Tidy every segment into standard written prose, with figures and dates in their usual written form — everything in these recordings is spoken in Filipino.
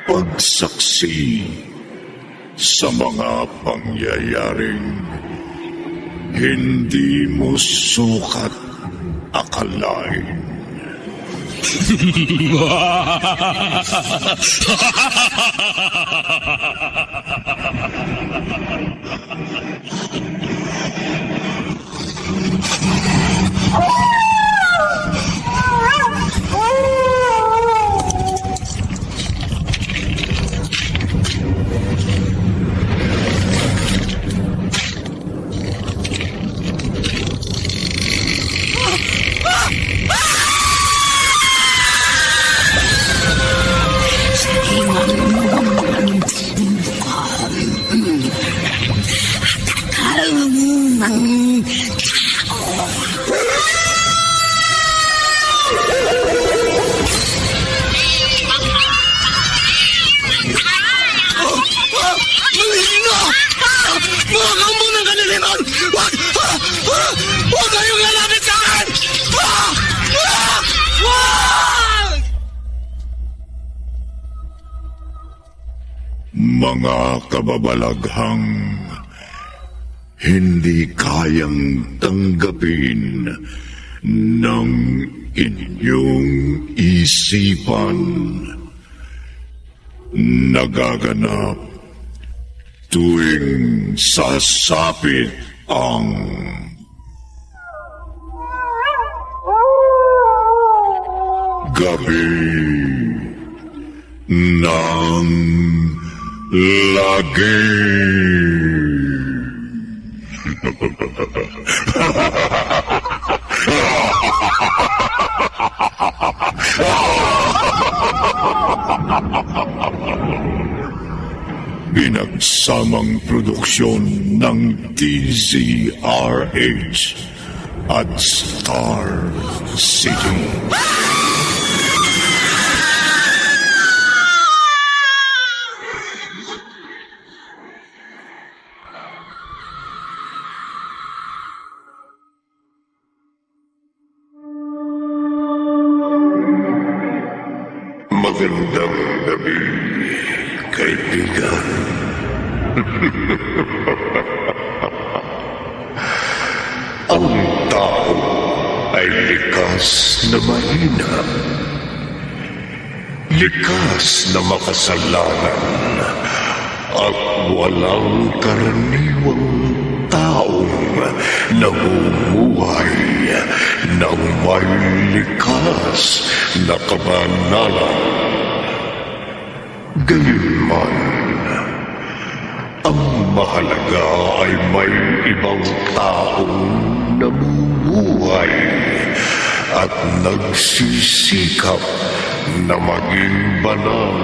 pagsaksi sa mga pangyayaring hindi mo sukat akalain. Mga kambo ng kaniliman! Huwag kayong lalapit sa akin! Wag! Mga kababalaghang hindi kayang tanggapin ng inyong isipan, nagaganap tuwing sasapit ang gabi ng lagi. Pinagsamang produksyon ng DZRH at Star City. Magandang gabi, kaibigan. Ang tao ay likas na mahina, likas na makasalanan, at walang karaniwang taong namumuhay ng may likas na kabanalan. Gayunman, ang mahalaga ay may ibang taong namumuhay at nagsisikap na maging banal.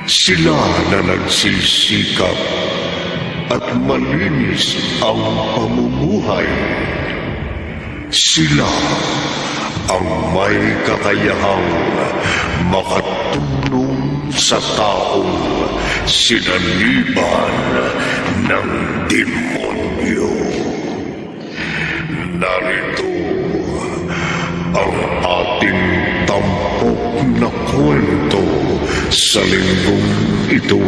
Sila na nagsisikap at malinis ang pamumuhay. Sila ang may kakayahang makatulong sa taong sinaliban ng demonyo. Narito ang ating tampok na kwento sa linggong ito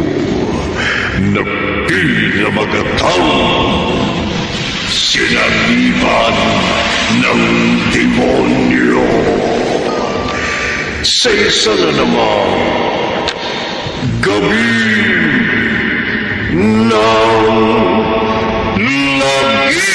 na pinamagatang sinaliban ng demonyo. Sa isa na namang gabi ng lagi.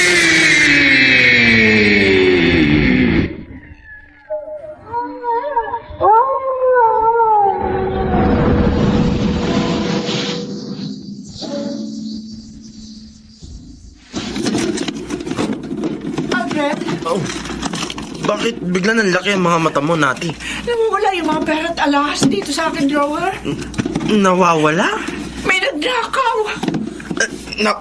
Oh, bakit bigla nang laki ang mga mata mo, Nati? Nawawala yung mga pera at alahas dito sa akin drawer. Nawawala? May nagnakaw.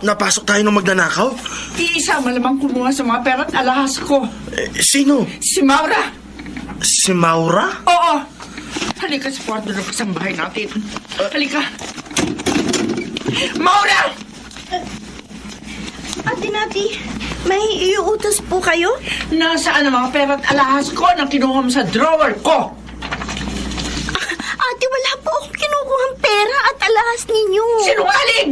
Napasok tayo ng magnanakaw? Iisa malamang kumuha sa mga pera at alahas ko. Sino? Si Maura. Si Maura? Oo. Halika sa kwarto ng kasambahay natin. Halika. Maura! Ate Nati, may iuutos po kayo? Nasaan ang mga pera at alahas ko na kinuha mo sa drawer ko? Ate, alahas ninyo. Sinungaling!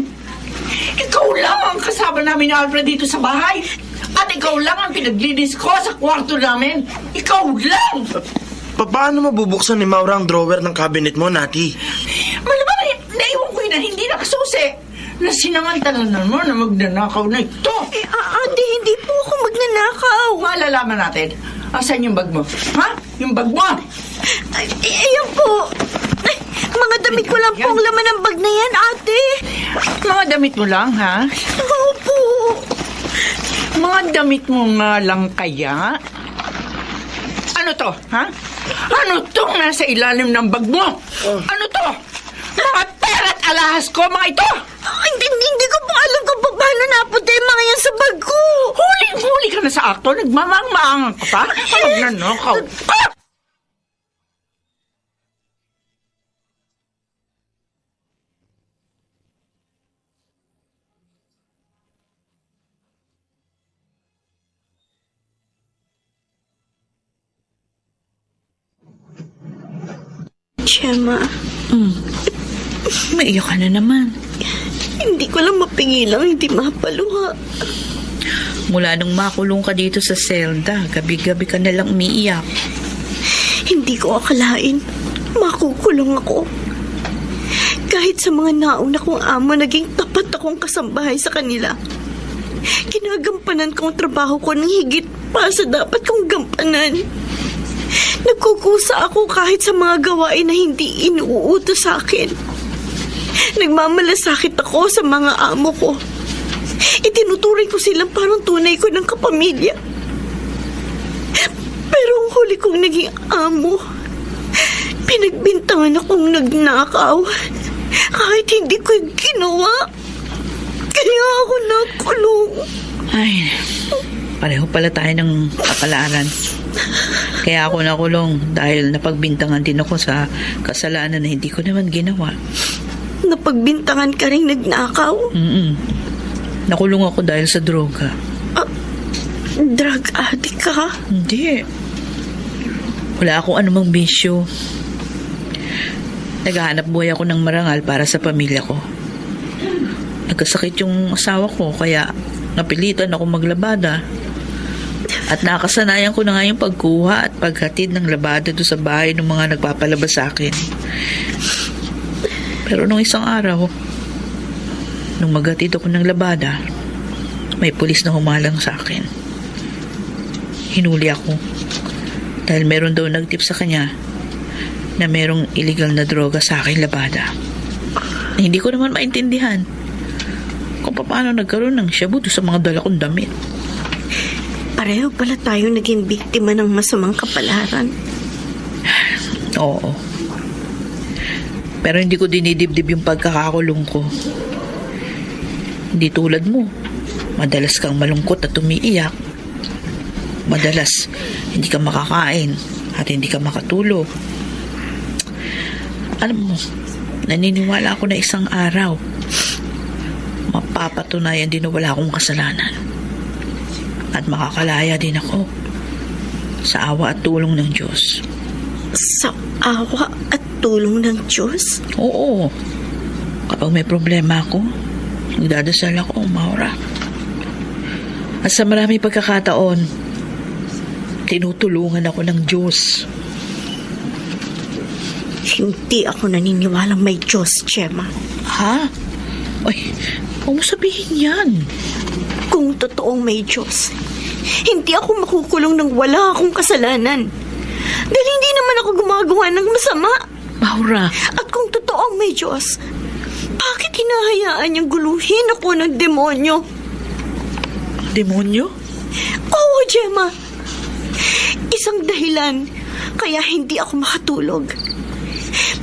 Ikaw lang ang kasama namin ni Alfred dito sa bahay. At ikaw lang ang pinaglinis ko sa kwarto namin. Ikaw lang! Paano mabubuksan ni Maura ang drawer ng cabinet mo, Nati? Malamang naiwan ko yun na hindi nakasusi. Na sinangantalan mo na magnanakaw na ito. Ate, hindi po ako magnanakaw. Malalaman natin. Asan yung bag mo? Ha? Yung bag mo? Ayan po. Ay, mga damit ko lang po ang laman ng bag na yan, ate. Mga damit mo lang, ha? Opo. Mga damit mo nga lang kaya? Ano to, ha? Ano tong nasa ilalim ng bag mo? Ano to? Mga pera at alahas ko, mga ito! Hindi ko po alam kung paano napunta yung mga yan sa bag ko. Huling-huli ka na sa akto, nagmamang-maangang ka pa? Magnanakaw ka! Gemma, Maiyak ka na naman. hindi ko lang mapigilang hindi mapaluha. Mula nung makulong ka dito sa selda, gabi-gabi ka nalang umiiyak. Hindi ko akalain makukulong ako. Kahit sa mga nauna kong amo, naging tapat akong kasambahay sa kanila. Ginagampanan ko ang trabaho ko ng higit pa sa dapat kong gampanan. Nagkukusa ako kahit sa mga gawain na hindi inuutos sa akin. Nagmamalasakit ako sa mga amo ko. Itinuturing ko silang parang tunay ko ng kapamilya. Pero ang huli kong naging amo, pinagbintangan akong nagnakaw kahit hindi ko ginawa. Kaya ako nakulong. Ay, pareho pala tayo ng kapalaran. Kaya ako nakulong dahil napagbintangan din ako sa kasalanan na hindi ko naman ginawa. Napagbintangan ka rin nagnakaw? Nakulong ako dahil sa droga. Drug addict ka? Hindi. Wala akong anumang bisyo. Naghahanap buhay ako ng marangal para sa pamilya ko. Nagkasakit yung asawa ko kaya napilitan ako maglabada. At nakasanayan ko na nga yung pagkuha at paghatid ng labada doon sa bahay ng mga nagpapalabas sa akin. Pero nung isang araw, nung maghatid ako ng labada, may pulis na humalang sa akin. Hinuli ako dahil meron daw nagtip sa kanya na merong illegal na droga sa aking labada. Hindi ko naman maintindihan kung paano nagkaroon ng shabu sa mga dala kong damit. Pareho pala tayo naging biktima ng masamang kapalaran. Oo. Pero hindi ko dinidibdib yung pagkakakulong ko. Hindi tulad mo. Madalas kang malungkot at umiiyak. Madalas hindi ka makakain at hindi ka makatulog. Alam mo, naniniwala ako na isang araw mapapatunayan din na wala akong kasalanan. At makakalaya din ako sa awa at tulong ng Diyos. Sa awa at tulong ng Diyos? Oo. Kapag may problema ako, nagdadasal ako, Maura. At sa maraming pagkakataon, tinutulungan ako ng Diyos. Hindi ako naniniwalang may Diyos, Gemma. Ha? Ay, huwag mo sabihin yan. Kung totoong may Diyos, hindi ako makukulong nang wala akong kasalanan. Dahil hindi naman ako gumagawa ng masama. Maura. At kung totoong may Diyos, bakit hinahayaan niyang guluhin ako ng demonyo? Demonyo? Oo, Gemma. Isang dahilan kaya hindi ako makatulog.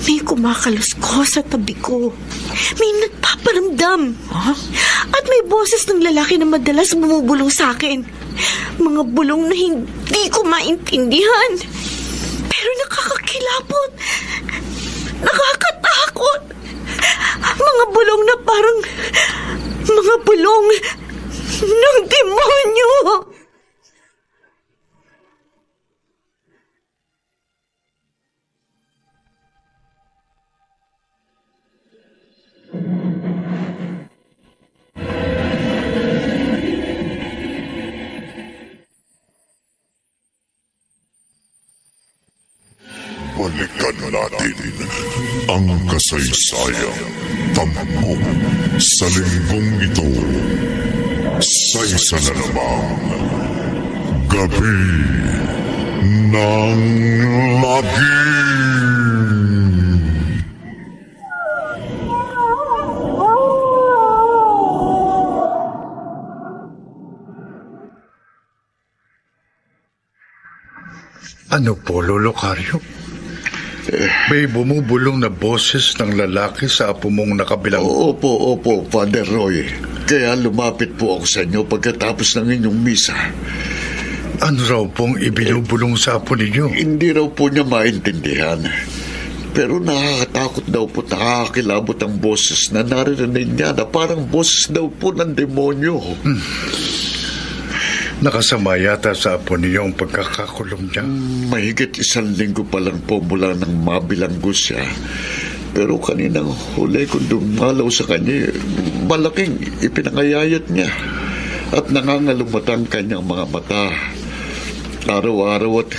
May kumakalusko sa tabi ko. May nagpaparamdam. Ha? At may boses ng lalaki na madalas bumubulong sa akin. Mga bulong na hindi ko maintindihan. Pero nakakakilabot. Nakakatakot. Mga bulong na parang mga bulong ng demonyo. natin ang kasaysayang tampok sa linggong ito sa isa na namang gabi ng lagim. Ano po, Lolo Carlo? May bumubulong na boses ng lalaki sa apo mong nakabilang. Opo, Father Roy. Kaya lumapit po ako sa inyo pagkatapos ng inyong misa. Ano raw pong ibinubulong sa apo ninyo? Hindi raw po niya maintindihan. Pero nakakatakot daw po, nakakakilabot ang boses na naririnig niya na parang boses daw po ng demonyo. Nakasama yata sa apo ninyo ang pagkakakulong niya. Mahigit 1 linggo pa lang po mula nang mabilanggo siya. Pero kaninang huli kong dumalaw sa kanya, malaking ipinangayayat niya. At nangangalumata ang kanyang mga mata. Araw-araw at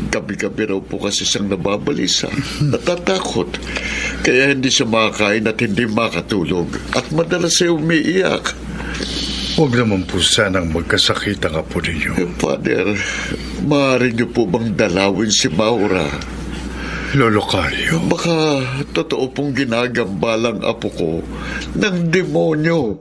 gabi-gabi raw po kasi siyang nababalisa. Natatakot. Kaya hindi siya makakain at hindi makatulog. At madalas siya umiiyak. Huwag naman po sanang magkasakit ang apo ninyo. Father, maaari niyo po bang dalawin si Maura? Lolo Carlo, Baka totoo pong ginagambalang apo ko ng demonyo.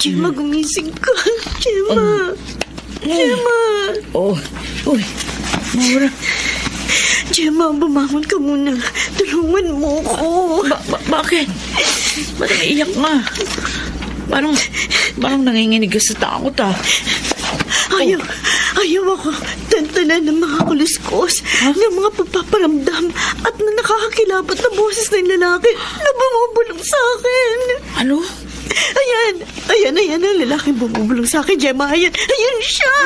Gemma, gumising ka. Gemma. Oh, uy, Maura. Gemma, bumangon ka muna. Tulungan mo ko. Bakit? Ba't naiiyak nga? Parang nanginginig ka sa takot Ayaw ako tantanan ng mga kuliskos, ng mga pagpaparamdam at na nakakakilabot na boses ng lalaki na bumubulong sa akin. Ano? Ayan ang lalaking bumubulong sa akin, Gemma. Ayan siya.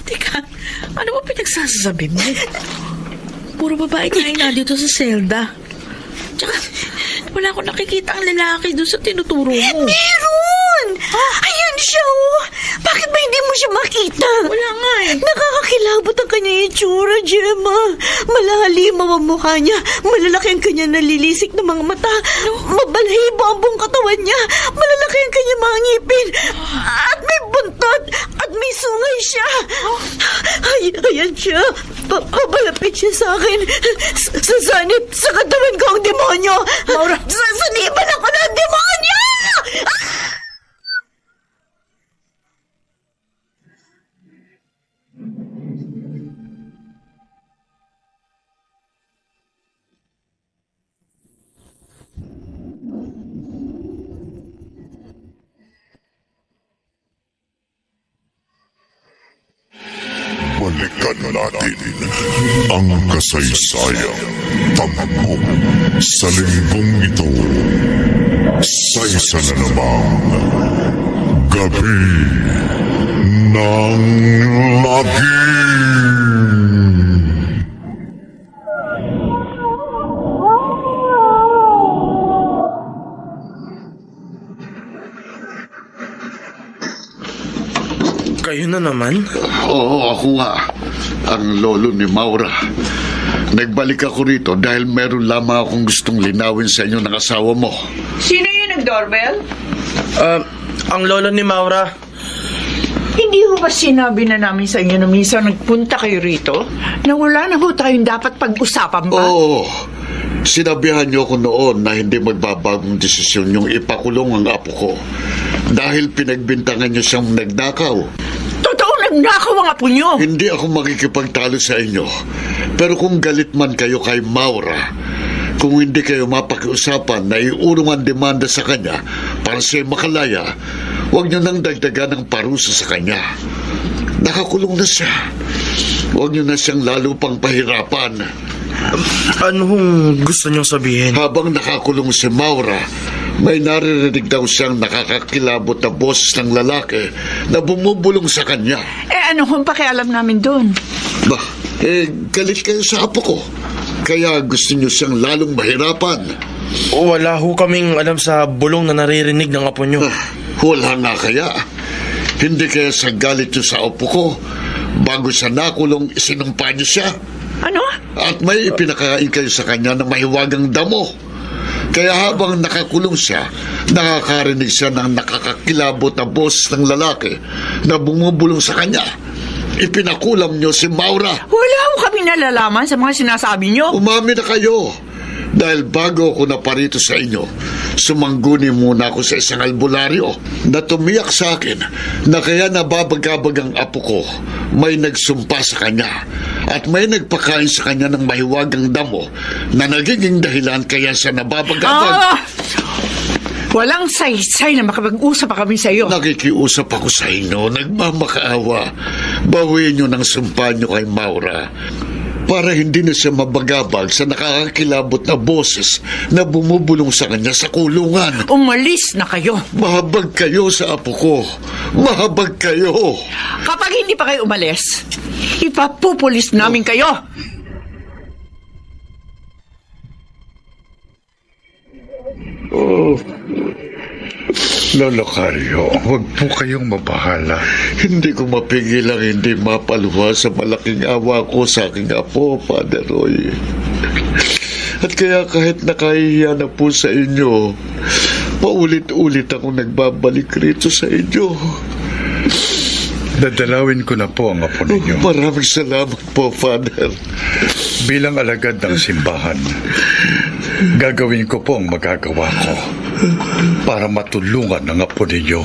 Teka, ano ba pinagsasasabi mo? Puro babae tayo na dito sa selda. Tsaka, wala akong nakikita ang lalaki doon sa tinuturo mo. Meron! Ayan siya, oh. Bakit ba hindi mo siya makita? Wala nga Nakakakilabot ang kanyang itsura, Gemma. Malalimaw ang mukha niya. Malalaki ang kanyang nalilisik na mga mata. Mabalahibo ang buong katawan niya. Malalaki ang kanyang mga ngipin. At may buntot. At may sungay siya. Ayan siya. Papalapit siya sa akin. Sasanip sa katawan ko ang demonyo. Maura! Sasanipan ako ng demonyo! Balikan natin ang kasaysayang tampok sa linggong ito sa isa na namang gabi ng lagim. Kayo na naman? Oo, ako nga. Ang lolo ni Maura. Nagbalik ako rito dahil meron lamang akong gustong linawin sa inyo ng asawa mo. Sino yung nag-doorbell? Ang lolo ni Maura. Hindi ho ba sinabi na namin sa inyo na minsan nagpunta kayo rito? Na wala na ho tayong dapat pag-usapan pa? Oo. Sinabihan niyo ako noon na hindi magbabagong desisyon yung ipakulong ang apo ko. Dahil pinagbintangan niyo siyang nagnakaw. Totoo, nagnakaw ang apo nyo! Hindi ako makikipagtalo sa inyo. Pero kung galit man kayo kay Maura, kung hindi kayo mapakiusapan na iurong ang demanda sa kanya para siya makalaya, huwag niyo nang dagdagan ng parusa sa kanya. Nakakulong na siya. Huwag niyo na siyang lalo pang pahirapan. Anong gusto niyong sabihin? Habang nakakulong si Maura, May naririnig daw siyang nakakakilabot na boses ng lalaki na bumubulong sa kanya. Ano kung pakialam namin doon? Bah, galit kayo sa apo ko. Kaya gusto niyo siyang lalong mahirapan. Wala ho kaming alam sa bulong na naririnig ng apo nyo. Wala nga kaya. Hindi kaya sa galit niyo sa apo ko, bago siya nakulong, isinumpa niyo siya. Ano? At may ipinakain kayo sa kanya ng mahiwagang damo. Kaya habang nakakulong siya, nakakarinig siya ng nakakakilabot na boses ng lalaki na bumubulong sa kanya. Ipinakulam niyo si Maura. Wala ko kami nalalaman sa mga sinasabi nyo. Umami na kayo. Dahil bago ako naparito sa inyo, sumangguni muna ako sa isang albularyo na tumiyak sa akin na kaya nababagabag ang apo ko. May nagsumpa sa kanya at may nagpakain sa kanya ng mahiwagang damo na nagiging dahilan kaya siya nababagabag. Walang saysay na makapag-usap pa kami sa iyo. Nakikiusap ako sa inyo, nagmamakaawa. Bawiin nyo ng sumpa nyo kay Maura para hindi na siya mabagabag sa nakakakilabot na boses na bumubulong sa kanya sa kulungan. Umalis na kayo. Mahabag kayo sa apo ko. Mahabag kayo. Kapag hindi pa kayo umalis, ipapupulis namin kayo. Lolo Carrio, huwag po kayong mabahala. Hindi ko mapigil ang hindi mapaluha sa malaking awa ko sa aking apo, Father Roy. At kaya kahit nakahihiya na po sa inyo, paulit-ulit ako nagbabalik rito sa inyo. Dadalawin ko na po ang apo ninyo. Maraming salamat po, Father. Bilang alagad ng simbahan, gagawin ko po ang magagawa ko para matulungan ang apo ninyo.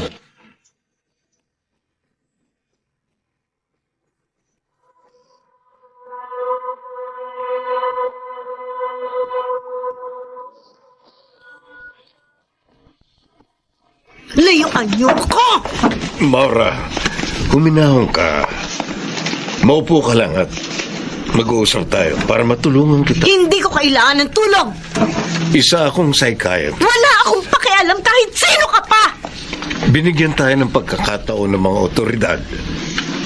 Layuan niyo ako! Maura, huminahon ka. Maupo ka lang at mag-uusap tayo para matulungan kita. Hindi ko kailangan ng tulong! Isa akong psychiatrist. Wala akong pakialam kahit sino ka pa! Binigyan tayo ng pagkakataon ng mga otoridad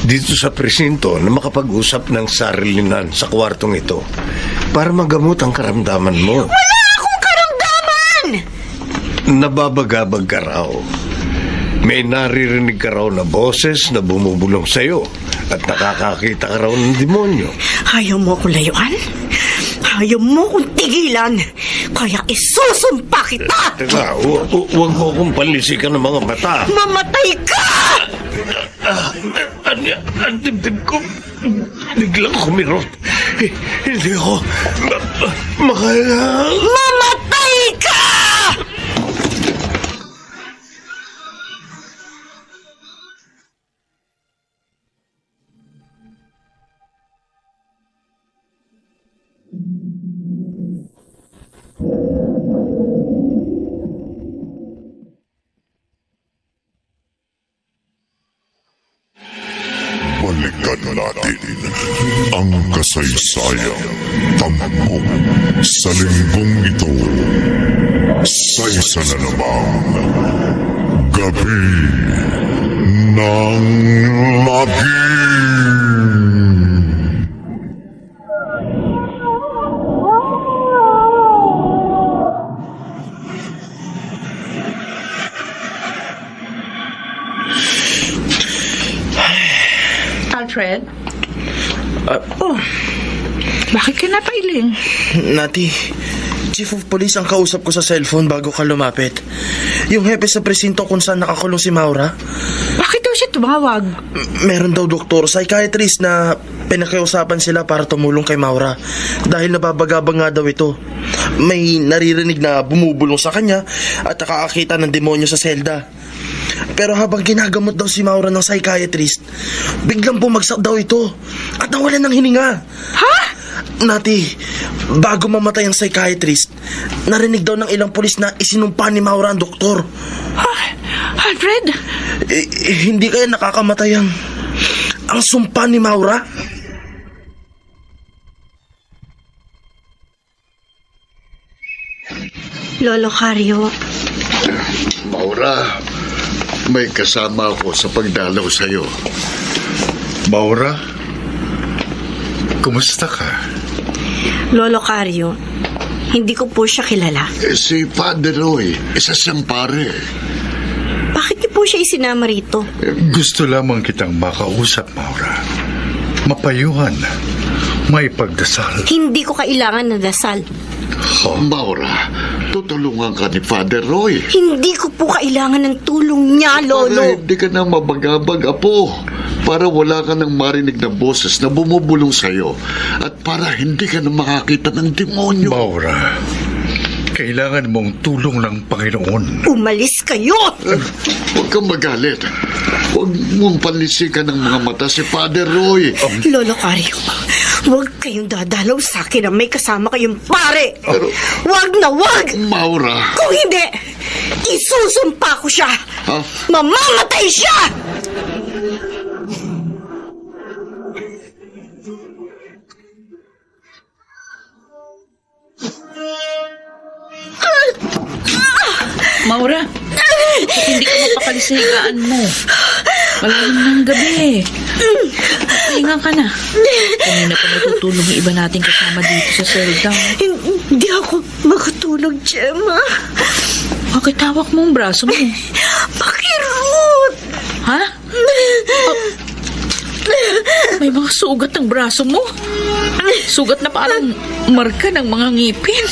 dito sa presinto na makapag-usap ng sarilinan sa kwartong ito para magamot ang karamdaman mo. Wala akong karamdaman! Nababagabag ka raw. May naririnig ka raw na boses na bumubulong sa'yo at nakakakita ka raw ng demonyo. Ayaw mo akong layuan? Ayaw mo akong tigilan? Kaya isusumpa kita! Teka, huwag mo akong panlisikan ng mga mata. Mamatay ka! Ang dibdib ko biglang kumirot. Hindi ako makaya. Mamatay ka! Balikan natin ang kasaysayan. Tampok sa linggong ito. Sa isa na namang gabi ng lagim. Alfred? Bakit ka napailing? Nati, Chief of Police ang kausap ko sa cellphone bago ka lumapit. Yung hepe sa presinto kung saan nakakulong si Maura. Bakit daw siya tumawag? Meron daw doktor, psychiatrist na pinakiusapan sila para tumulong kay Maura. Dahil nababagabag nga daw ito. May naririnig na bumubulong sa kanya at nakakakita ng demonyo sa selda. Pero habang ginagamot daw si Maura ng psychiatrist, biglang bumagsak daw ito at nawalan ng hininga. Ha? Nati, bago mamatay ang psychiatrist, narinig daw ng ilang pulis na isinumpa ni Maura ang doktor. Alfred? Hindi kaya nakakamatay ang sumpa ni Maura? Lolo Carrio, Maura, may kasama ako sa pagdalaw sa'yo. Maura, kumusta ka? Lolo Cario, hindi ko po siya kilala. Si Father Roy, isa siyang pare. Bakit niyo po siya isinama rito? Gusto lamang kitang makausap, Maura. Mapayuhan, may pagdasal. Hindi ko kailangan ng dasal. Maura, tutulungan ka ni Father Roy. Hindi ko po kailangan ng tulong niya, Para Lolo. hindi ka na mabagabag, Apo. Para wala ka nang marinig na boses na bumubulong sa'yo. At para hindi ka na makakita ng demonyo. Maura, kailangan mong tulong ng Panginoon. Umalis kayo! Huwag kang magalit. Huwag mong panlisikan ng mga mata si Father Roy. Lolo Cario, huwag kayong dadalaw sa akin na may kasama kayong pare. Huwag na huwag! Maura. Kung hindi, isusumpa ko siya! Ha? Mamamatay siya! Maura, hindi ko mapakali sa higaan mo. Malalim ng gabi. Pahinga ka na. Kanina pa natutulog yung iba nating kasama dito sa selda. Hindi ako makatulog, Gemma. Bakit hawak mo ang braso mo? Pakirot! Ha? Oh. May mga sugat ang braso mo. Sugat na parang marka ng mga ngipin.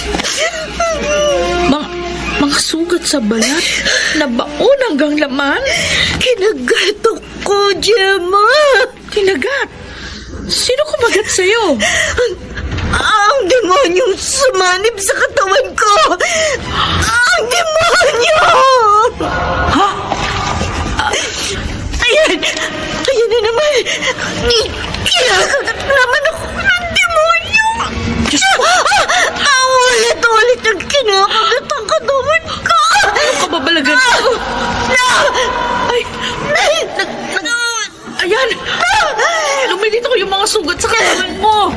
Mga sugat sa balat na baon hanggang laman. Kinagatok ko, Gemma! Kinagat? Sino kumagat sa'yo? Ang demonyong sumanib sa katawan ko! Ang demonyo! Ha? Ayan! Ayan na naman! Kinakagat naman ako ng demonyo! Diyos ko! Ang ulit-ulit ang kinakagat ang katawan ko! Ano kababalagan ko? Ay! Ayan! Lumilito ko yung mga sugat sa katawan mo.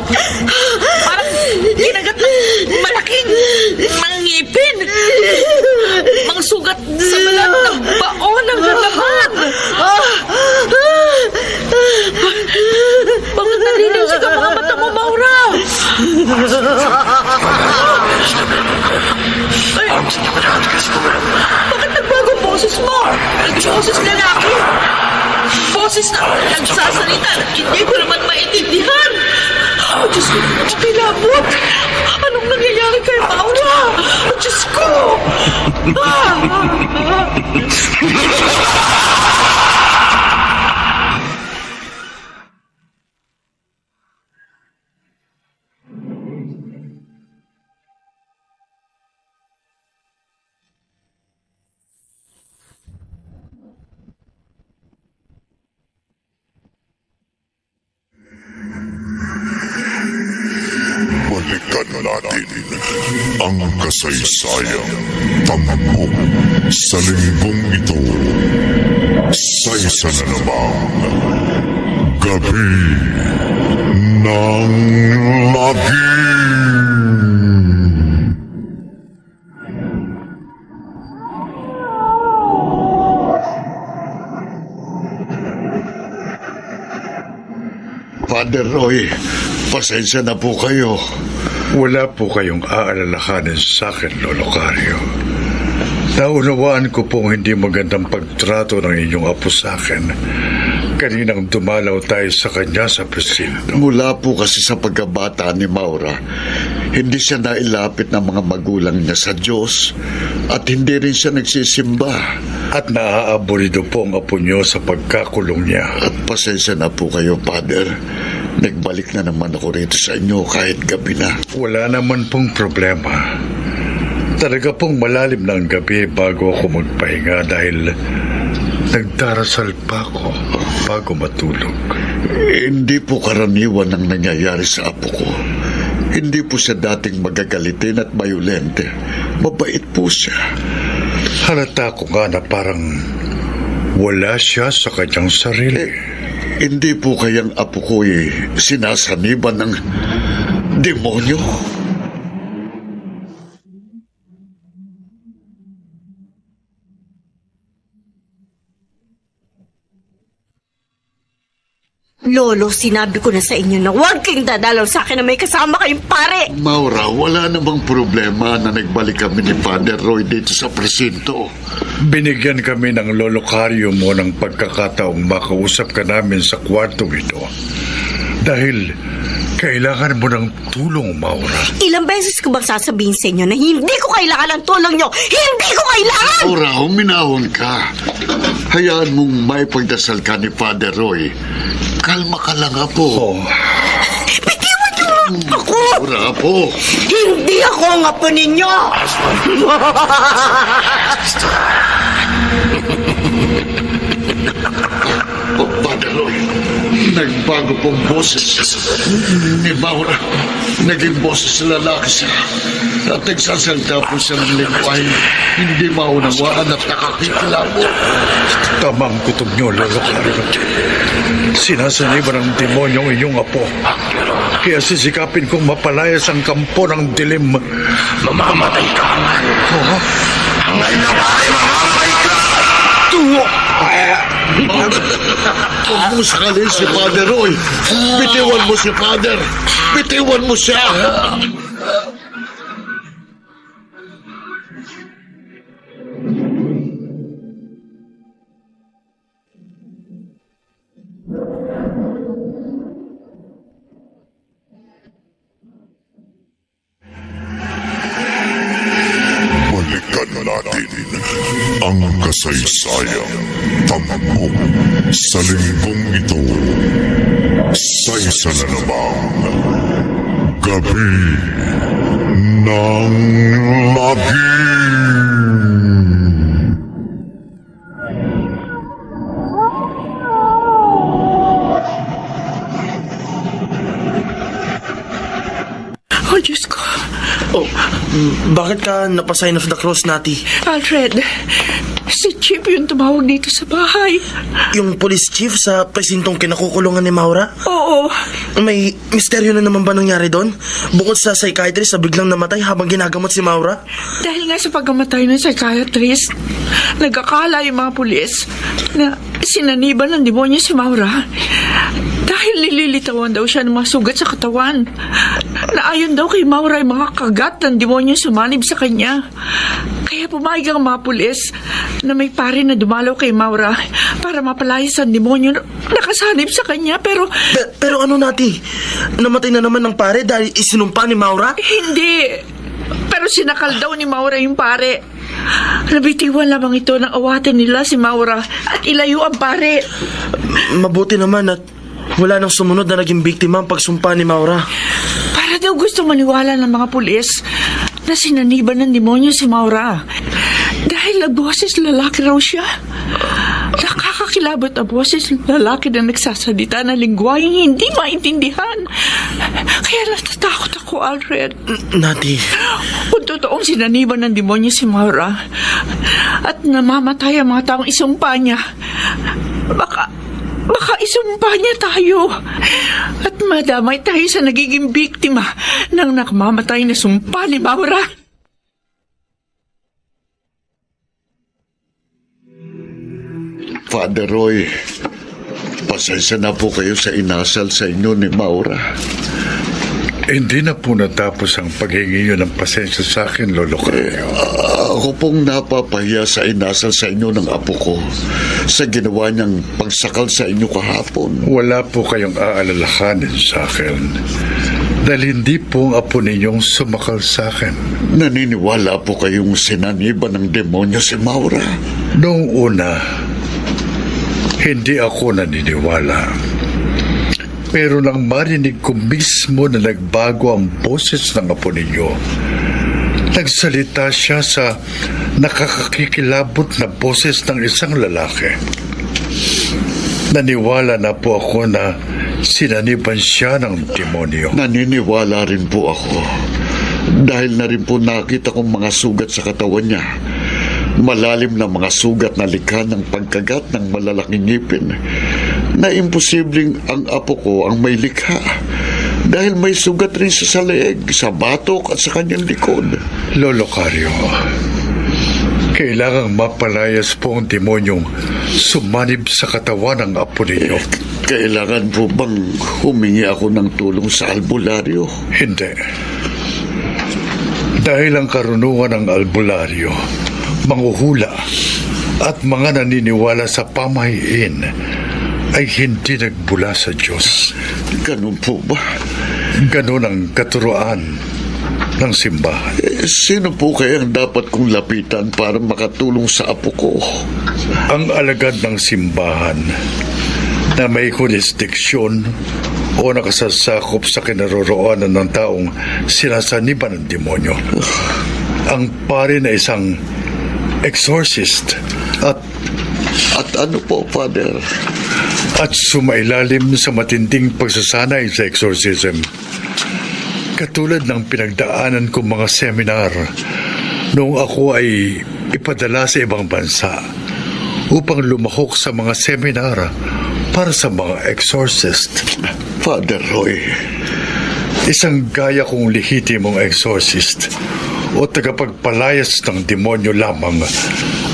Parang kinagat ng malaking mga ngipin. Mga sugat sa balat ng baon ng laman. Bakit nalilinsik ang mga mata mo, Maura? Ay, bakit nagbago ang boses mo? Boses lalaki. Boses na nagsasalita at hindi ko naman maintindihan. Oh, Diyos ko, pilabot. Anong nangyayari kay Maura? Oh, Diyos ko. Balikan natin ang kasaysayan. Tampok sa linggong ito. Sa isa na namang gabi ng lagim. Father Roy, pasensya na po kayo. Wala po kayong aalalahanin sa akin, Lolo Cario. Naunawaan ko pong hindi magandang pagtrato ng inyong apo sa akin. Kaninang dumalaw tayo sa kanya sa presinto. Mula po kasi sa pagkabata ni Maura, hindi siya nailapit ng mga magulang niya sa Diyos at hindi rin siya nagsisimba. At naaabolido po ang apo niyo sa pagkakulong niya. At pasensya na po kayo, Father. Nagbalik na naman ako rito sa inyo kahit gabi na. Wala naman pong problema. Talaga pong malalim na ang gabi bago ako magpahinga dahil nagdarasal pa ako bago matulog. Hindi po karaniwan ang nangyayari sa apo ko. Hindi po siya dating magagalitin at mayulente. Mabait po siya. Halata ko nga na parang wala siya sa kanyang sarili. Hindi po kayang apo ko sinasaniban ng demonyo. Lolo, sinabi ko na sa inyo na huwag kayong dadalaw sa akin na may kasama kayong pare. Maura, wala namang problema na nagbalik kami ni Father Roy dito sa presinto. Binigyan kami ng lolokaryo mo ng pagkakataong makausap ka namin sa kwartong ito. Dahil kailangan mo ng tulong, Maura. Ilang beses ko bang sasabihin sa inyo na hindi ko kailangan ng tulong nyo? Hindi ko kailangan! Maura, huminahon ka. Hayaan mong may pagdasal ka ni Father Roy. Kalma ka lang, Apo. Bitiwan nyo ako! Maura, Apo. Hindi ako ang apo ninyo! Father Roy, nagbago pong boses ni Maura. Naging boses lalaki siya. At nagsasalita po siya ng lingwahe hindi maunawaan at nakakikilabo. Tamang kutob niyo, lolokaryo. Sinasaniban ng demonyong inyong apo. Kaya sisikapin kong mapalayas ang kampo ng dilim. Mamamatay ka. Huwag mo sakalin si Father Roy. Bitiwan mo si Father. Bitiwan mo siya. Balikan natin ang kasaysayan. Tampok sa linggong ito. Sa isa na namang gabi ng lagim. Oh, Diyos ko. Oh, bakit ka napasign of the cross, Nati? Alfred, si Chip yung tumawag dito sa bahay. Yung police chief sa presintong kinakukulungan ni Maura? Oo. May misteryo na naman ba nangyari doon? Bukod sa psychiatrist na biglang namatay habang ginagamot si Maura? Dahil nga sa pagkamatay ng psychiatrist, nagkakala yung mga pulis na sinaniban ng demonyo si Maura. Dahil nililitawan daw siya ng mga sugat sa katawan. Naayon daw kay Maura yung mga kagat ng demonyo sumanib sa kanya. Kaya pumayag ang mga pulis na may pare na dumalaw kay Maura para mapalayas ang demonyo na nakasanib sa kanya. Pero Pero ano, Nati? Namatay na naman ng pare dahil isinumpa ni Maura? hindi. Pero sinakal daw ni Maura yung pare. Nabitiwan lamang ito ng awatin nila si Maura at ilayo ang pare. Mabuti naman at wala nang sumunod na naging biktima ang pagsumpa ni Maura. Para daw gusto maniwala ng mga pulis na sinaniban ng demonyo si Maura. Dahil ang boses lalaki raw siya. Nakakakilabot ang boses lalaki na nagsasalita na lingwaheng hindi maintindihan. Kaya natatakot ako, Alfred. Nati, Kung totoong sinaniban ng demonyo si Maura at namamatay ang mga taong isumpa niya, baka isumpa niya tayo at madamay tayo sa nagiging biktima ng nakamamatay na sumpa ni Maura. Father Roy, pasensya na po kayo sa inasal sa inyo ni Maura. Hindi na po natapos ang paghingi niyo ng pasensya sa akin, lolokaryo. Ako pong napapahiya sa inasal sa inyo ng apo ko sa ginawa niyang pagsakal sa inyo kahapon. Wala po kayong aalalahanin sa akin. Dahil hindi po ang apo ninyong sumakal sa akin. Naniniwala po kayong sinaniban ng demonyo si Maura. Noong una, hindi ako naniniwala. Pero nang marinig ko mismo na nagbago ang boses ng apo ninyo, nagsalita siya sa nakakakikilabot na boses ng isang lalaki. Naniwala na po ako na sinaniban siya ng demonyo. Naniniwala rin po ako. Dahil na rin po nakita kong mga sugat sa katawan niya. Malalim na mga sugat na likha ng pagkagat ng malalaking ngipin na imposibleng ang apo ko ang may likha dahil may sugat rin siya sa leeg, sa batok at sa kanyang likod. Lolokaryo, Kailangang mapalayas po ang demonyong sumanib sa katawan ng apo ninyo. Kailangan po bang humingi ako ng tulong sa albularyo? Hindi. Dahil ang karunungan ng albularyo, manghuhula at mga naniniwala sa pamahiin ay hindi nagbula sa Diyos. Ganun po ba? Ganon ang katuruan ng simbahan. Sino po kaya ang dapat kong lapitan para makatulong sa apo ko? Ang alagad ng simbahan na may jurisdiksyon o nakasasakop sa kinaroroonan ng taong sinasaniban ng demonyo. Ang pari na isang exorcist At ano po, Father? at sumailalim sa matinding pagsasanay sa exorcism. Katulad ng pinagdaanan kong mga seminar noong ako ay ipadala sa ibang bansa upang lumahok sa mga seminar para sa mga exorcist. Father Roy, Isang gaya kong lehitimong exorcist o tagapagpalayas ng demonyo lamang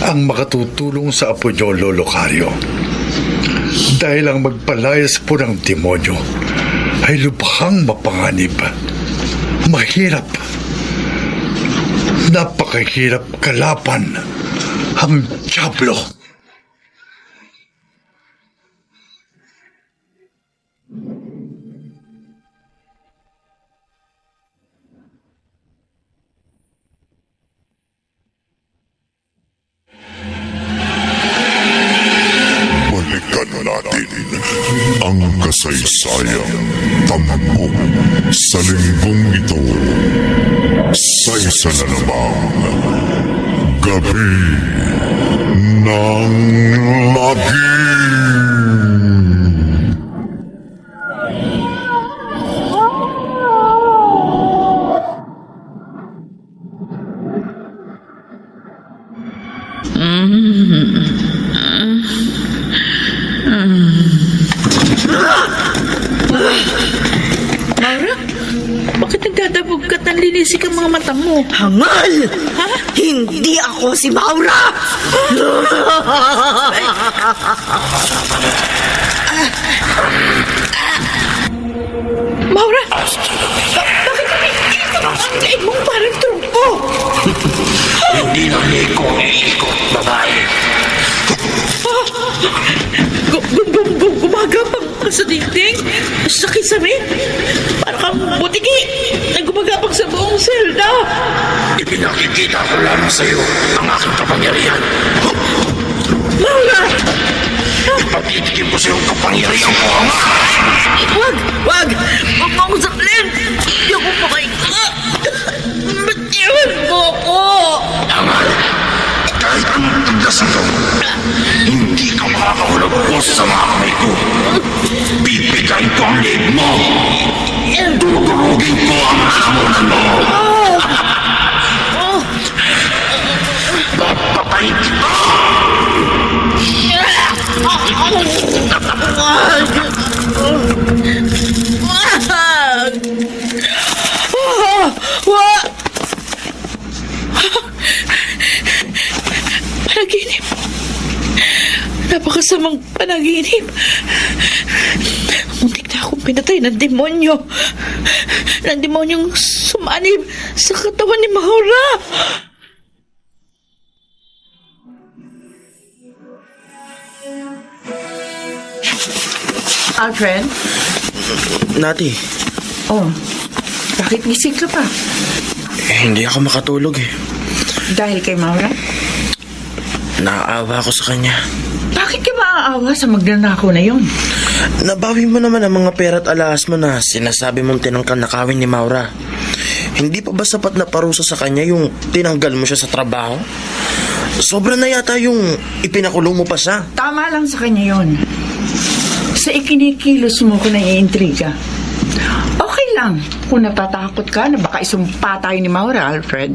ang makatutulong sa apo niyo, Lolo Cario. Dahil ang magpalayas po ng demonyo ay lubhang mapanganib, mahirap, napakahirap kalaban ang dyablo. Balikan natin ang kasaysayan. Tampok sa linggong ito. Sa isa na namang gabi ng lagim. Maura, bakit nagdadabog ka at nanlinisik ang mga mata mo? Hangal! Ha? Hindi ako si Maura! Maura! Bakit umiikot ang leeg mong parang trumpo? Hindi na liko, babae. Gumagapang ka sa dingding? Sakit sa min? Para kang butiki na gumagapang sa buong selda. Ipinakikita ko lamang sa iyo ang aking kapangyarihan. Maura! Ipagtitikim ko sa iyo ang kapangyarihan ko. Wag! Wag mo akong saklin! Hindi ako makaika! Batiwan mo ako! Hangal, kahit anong tagdasan ko, hindi ka makakahulog ko sa mga kamay ko. Bibigayin ko ang leeg mo. Dudurugin ko ang kamunan mo. Papatayin kita. Panaginip. Napakasamang panaginip. Muntik na akong pinatay ng demonyo. Ng demonyong sumanib sa katawan ni Maura. Alfred? Nati, Bakit gising ka pa? hindi ako makatulog eh. Dahil kay Maura? Naaawa ako sa kanya. Bakit ka maaawa sa magnanakaw na yon? Nabawi mo naman ang mga pera at alahas mo na sinasabi mong tinangkang nakawin ni Maura. Hindi pa ba sapat na parusa sa kanya yung tinanggal mo siya sa trabaho? Sobra na yata yung ipinakulong mo pa siya. Tama lang sa kanya yon. Sa ikinikilos mo ko na iintriga. Okay lang kung natatakot ka na baka isumpa tayo ni Maura, Alfred.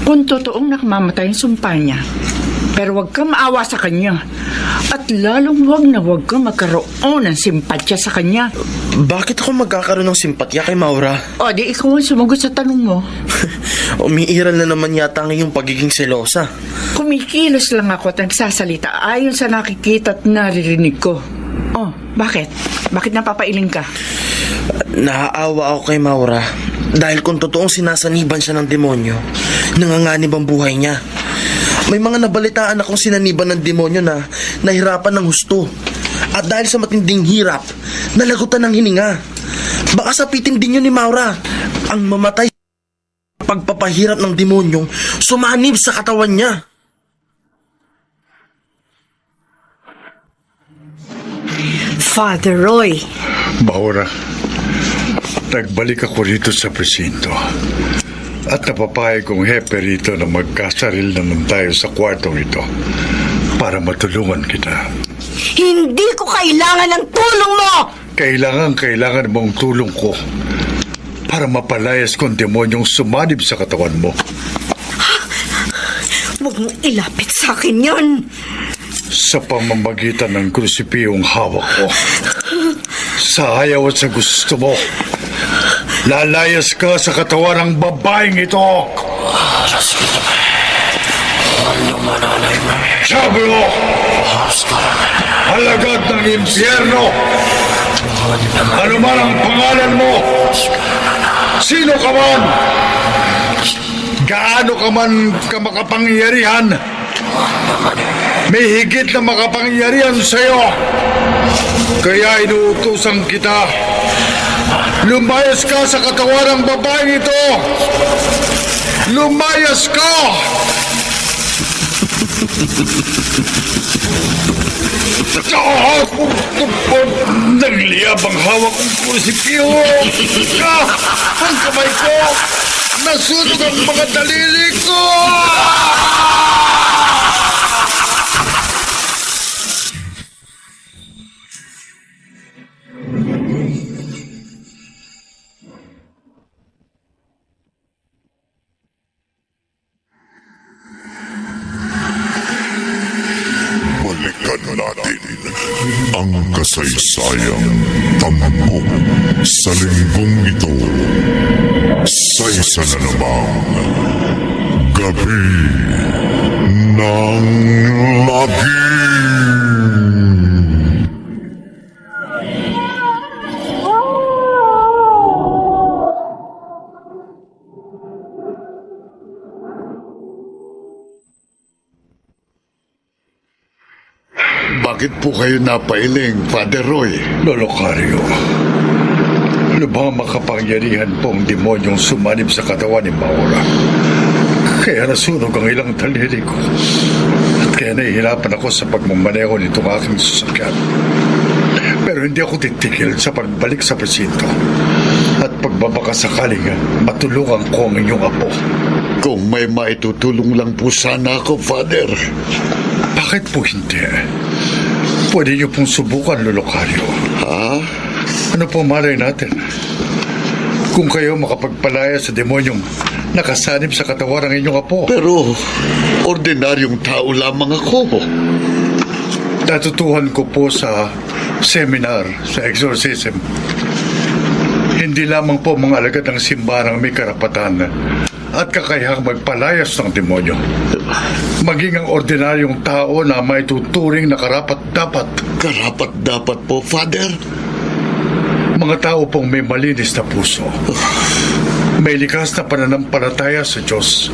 Kung totoong nakamamatay yung sumpa niya. Pero huwag kang maawa sa kanya. At lalong huwag kang magkaroon ng simpatya sa kanya. Bakit ako magkakaroon ng simpatya kay Maura? O, di ikaw ang sumagot sa tanong mo. Umiiral na naman yata ang iyong pagiging selosa. Kumikilos lang ako at nagsasalita ayon sa nakikita at naririnig ko. Oh, bakit? Bakit napapailing ka? Naaawa ako kay Maura dahil kung totoong sinasaniban siya ng demonyo, nanganganib ang buhay niya. May mga nabalitaan akong sinaniban ng demonyo na nahirapan ng husto. At dahil sa matinding hirap, nalagutan ng hininga. Baka sapitin din yun ni Maura ang mamatay sa pagpapahirap ng demonyong sumanib sa katawan niya. Father Roy, Maura, nagbalik ako rito sa presinto. At napapayag kong hepe rito na magkasaril naman tayo sa kwartong ito para matulungan kita. hindi ko kailangan ng tulong mo! Kailangan mong tulong ko para mapalayas kong demonyong sumanib sa katawan mo. Huwag mong ilapit sa akin yun! Sa pamamagitan ng krusipiyong hawak ko. Sa ayaw at sa gusto mo, lalayas ka sa katawan ng babaeng ito. Sabi mo, alagad ng impyerno. Ano man ang pangalan mo, sino ka man, gaano ka man ka makapangyarihan, may higit na makapangyarihan sa'yo. Kaya inuutusan kita, lumayas ka sa katawan ng babaeng ito. Lumayas ka! Nagliyab ang hawak kong krusipyo. Ang kamay ko, nasunog ang mga daliri ko. Balikan natin ang kasaysayang tampok sa linggong ito. Sa isa na namang gabi ng lagim. Bakit po kayo napailing, Father Roy? Lolo Cario, lubhang makapangyarihan pong demonyong sumanib sa katawan ni Maura. Kaya nasunog ang ilang daliri ko. At kaya nahihirapan ako sa pagmamaneho nitong aking sasakyan. Pero hindi ako titigil sa pagbalik sa presinto. At pagbabakasakaling matulungan ko ang inyong apo. Kung may maitutulong lang po sana ako, Father. Bakit po hindi? Pwede niyo pong subukan, Lolo Cario. Ha? Ano po malay natin? Kung kayo makapagpalaya sa demonyong nakasanib sa katawan ng inyong apo. Pero, ordinaryong tao lamang ako. Natutuhan ko po sa seminar sa exorcism. Hindi lamang po mga alagad ng simbahan ang may karapatan at kakayahang magpalayas ng demonyo. Maging ang ordinaryong tao na may tuturing na karapat-dapat. Karapat-dapat po, Father. Mga tao pong may malinis na puso. May likas na pananampalataya sa Diyos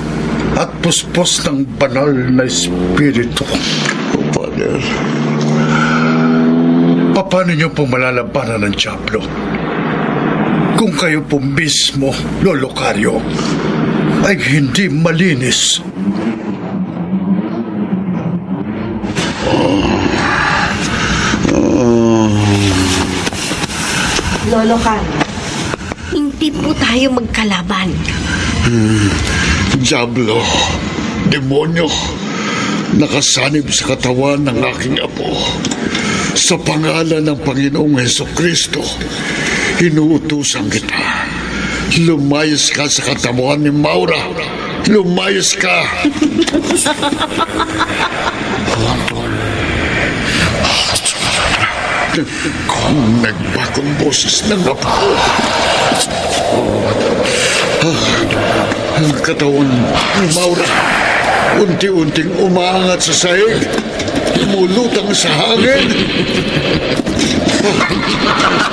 at puspos ng banal na espiritu. Oh, Father. Paano niyo po malalabanan ng Diablo? Kung kayo po mismo, Lolo Cario, ay hindi malinis. Lolo Cario, hindi po tayo magkalaban. Diablo, demonyo, nakasanib sa katawan ng aking apo. Sa pangalan ng Panginoong Hesukristo, inuutusan kita. Lumayas ka sa katawan ni Maura. Lumayas ka! Nagbagong boses ng apo ko. Ang katawan ni Maura unti-unting umaangat sa sahig, lumulutang sa hangin.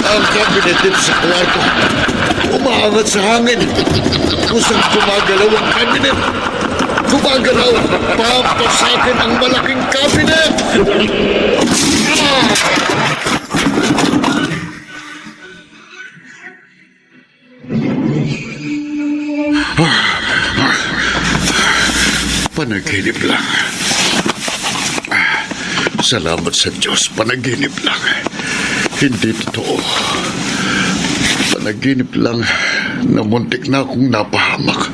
Ang kabinetit sa kwarto umaangat sa hangin. Kusang gumagalaw ang kabinet. Gumagalaw, papasakin ang malaking kabinet. Panaginip lang. Salamat sa Diyos, panaginip lang. Hindi totoo. Panaginip lang na muntik na akong napahamak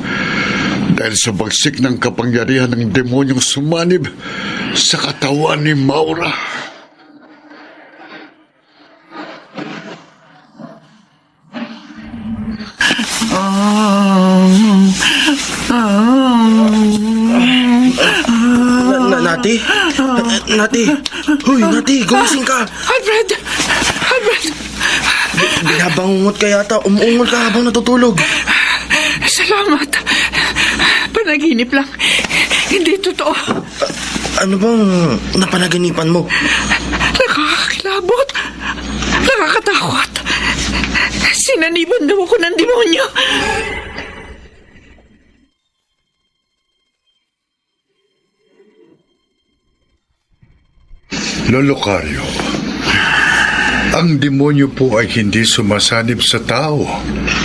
dahil sa bagsik ng kapangyarihan ng demonyong sumanib sa katawan ni Maura. Nati? Nati? Hoy, Nati, gumising ka! Alfred! Alfred! Binabangungot ka yata, umuungol ka habang natutulog. Salamat. Panaginip lang. Hindi totoo. Ano bang napanaginipan mo? Nakakakilabot. Nakakatakot. Sinaniban daw ako ng demonyo. Lolo Carlo, ang demonyo po ay hindi sumasanib sa tao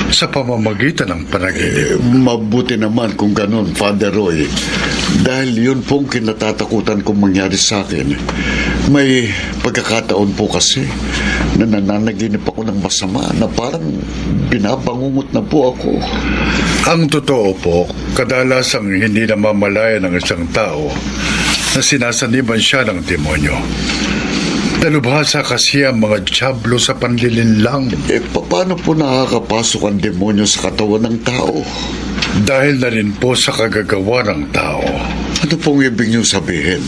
sa pamamagitan ng panaginip. Mabuti naman kung ganun, Father Roy. Dahil yun pong kinatatakutan kong mangyari sa akin. May pagkakataon po kasi na nananaginip ako ng masama na parang binabangungot na po ako. Ang totoo po, kadalasang hindi namamalaya ng isang tao na sinasaniban siya ng demonyo. Dalubhasa kasi ang mga dyablo sa panlilinlang. Paano po nakakapasok ang demonyo sa katawan ng tao? Dahil na rin po sa kagagawa ng tao. Ano pong ibig niyong sabihin?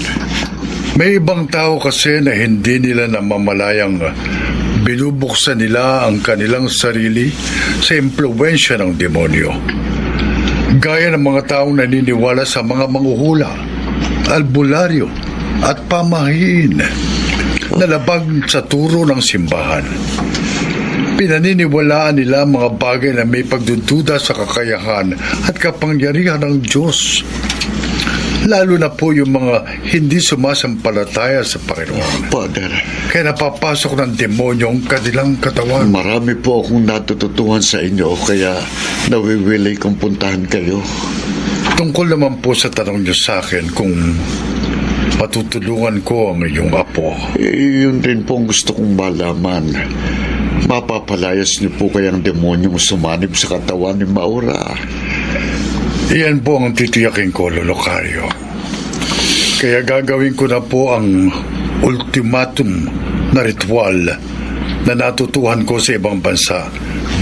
May ibang tao kasi na hindi nila namamalayang binubuksan nila ang kanilang sarili sa impluwensya ng demonyo. Gaya ng mga taong naniniwala sa mga manghuhula, albularyo at pamahiin na labag sa turo ng simbahan. Pinaniniwalaan nila mga bagay na may pagdududa sa kakayahan at kapangyarihan ng Diyos. Lalo na po yung mga hindi sumasampalataya sa Panginoon. Father, Kaya napapasok ng demonyo ang kanilang katawan. marami po akong natututuhan sa inyo kaya nawiwilay kong puntahan kayo. Tungkol naman po sa tanong niyo sa akin kung matutulungan ko ang iyong apo. Yun rin po ang gusto kong malaman. Mapapalayas niyo po kayang demonyong sumanib sa katawan ni Maura. Iyan po ang titiyakin ko, Lolo Carlo. Kaya gagawin ko na po ang ultimatum na ritual na natutuhan ko sa ibang bansa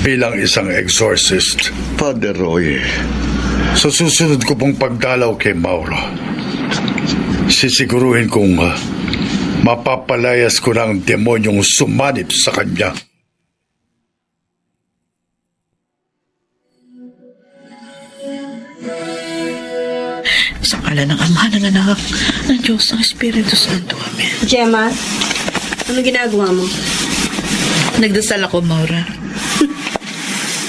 bilang isang exorcist. Father Roy, Sa susunod ko pong pagdalaw kay Mauro, sisiguruhin kong mapapalayas ko ng demonyong sumanib sa kanya. Sa ngala ng Ama, ng Anak, ng Diyos, ng Espiritu Santo. Amen. Gemma, ano ginagawa mo? Nagdasal ako, Maura.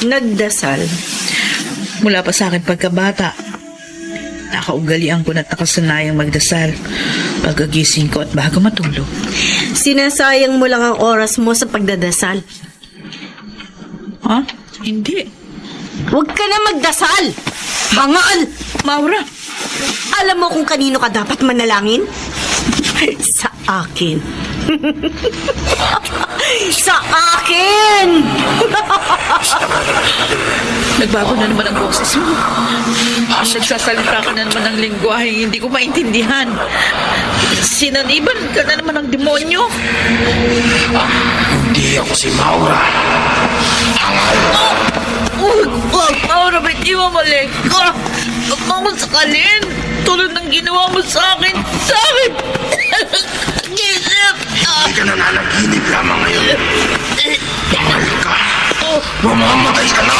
Nagdasal. Mula pa sa akin pagkabata, nakaugalian ko na nakasanayang magdasal pagkagising ko at bago matulog. Sinasayang mo lang ang oras mo sa pagdadasal. Ha? Hindi. Huwag ka na magdasal! Bangal! Maura! Alam mo kung kanino ka dapat manalangin? Sa akin. Sa akin! Nagbago na naman ang boses mo. Nagsasalita ka na naman ng lingwaheng hindi ko maintindihan. Sinaniban ka na naman ng demonyo. Hindi ako si Maura. Wag, Maura, ba't di mo mali ka? Huwag mo akong sakalin. Tulad ng ginawa mo sa akin. Sa akin! Gisip! ka nananaginip lamang ngayon. Mahal ka. Mamamatay ka na.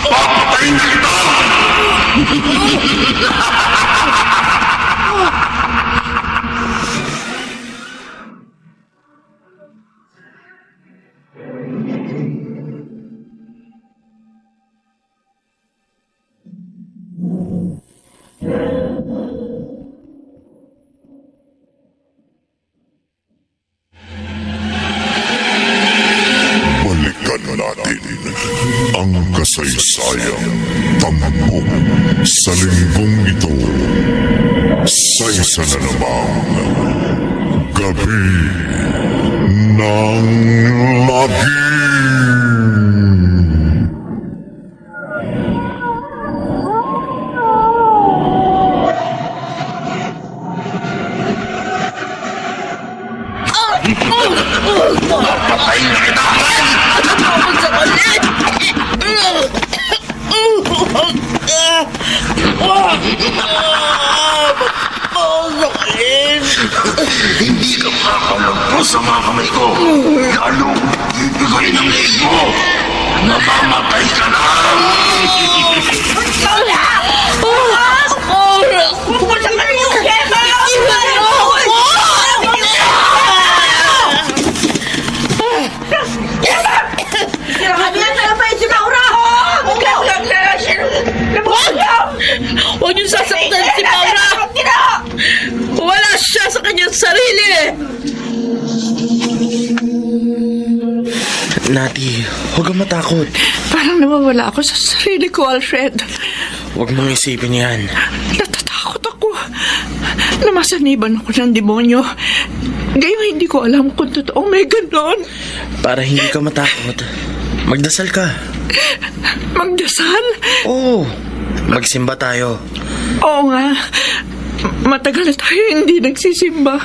Papatayin na kita. Balikan natin ang kasaysayan tampok sa linggong ito. Sa isa na namang gabi ng lagim. Papatayin na kita. Hindi ka makakalagpas sa mga kamay ko. Lalo, ibigay ng leg mo. Namamatay ka na. Huwag niyo sasaktan si Maura! Wala siya sa kanyang sarili! Nati, huwag kang matakot. Parang nawawala ako sa sarili ko, Alfred. Huwag mong isipin yan. Natatakot ako. Namasaniban ako ng demonyo. Ngayon hindi ko alam kung totoong may ganon. Para hindi ka matakot, magdasal ka. Magdasal? Oo, magsimba tayo. Oo nga. Matagal na tayo hindi nagsisimba.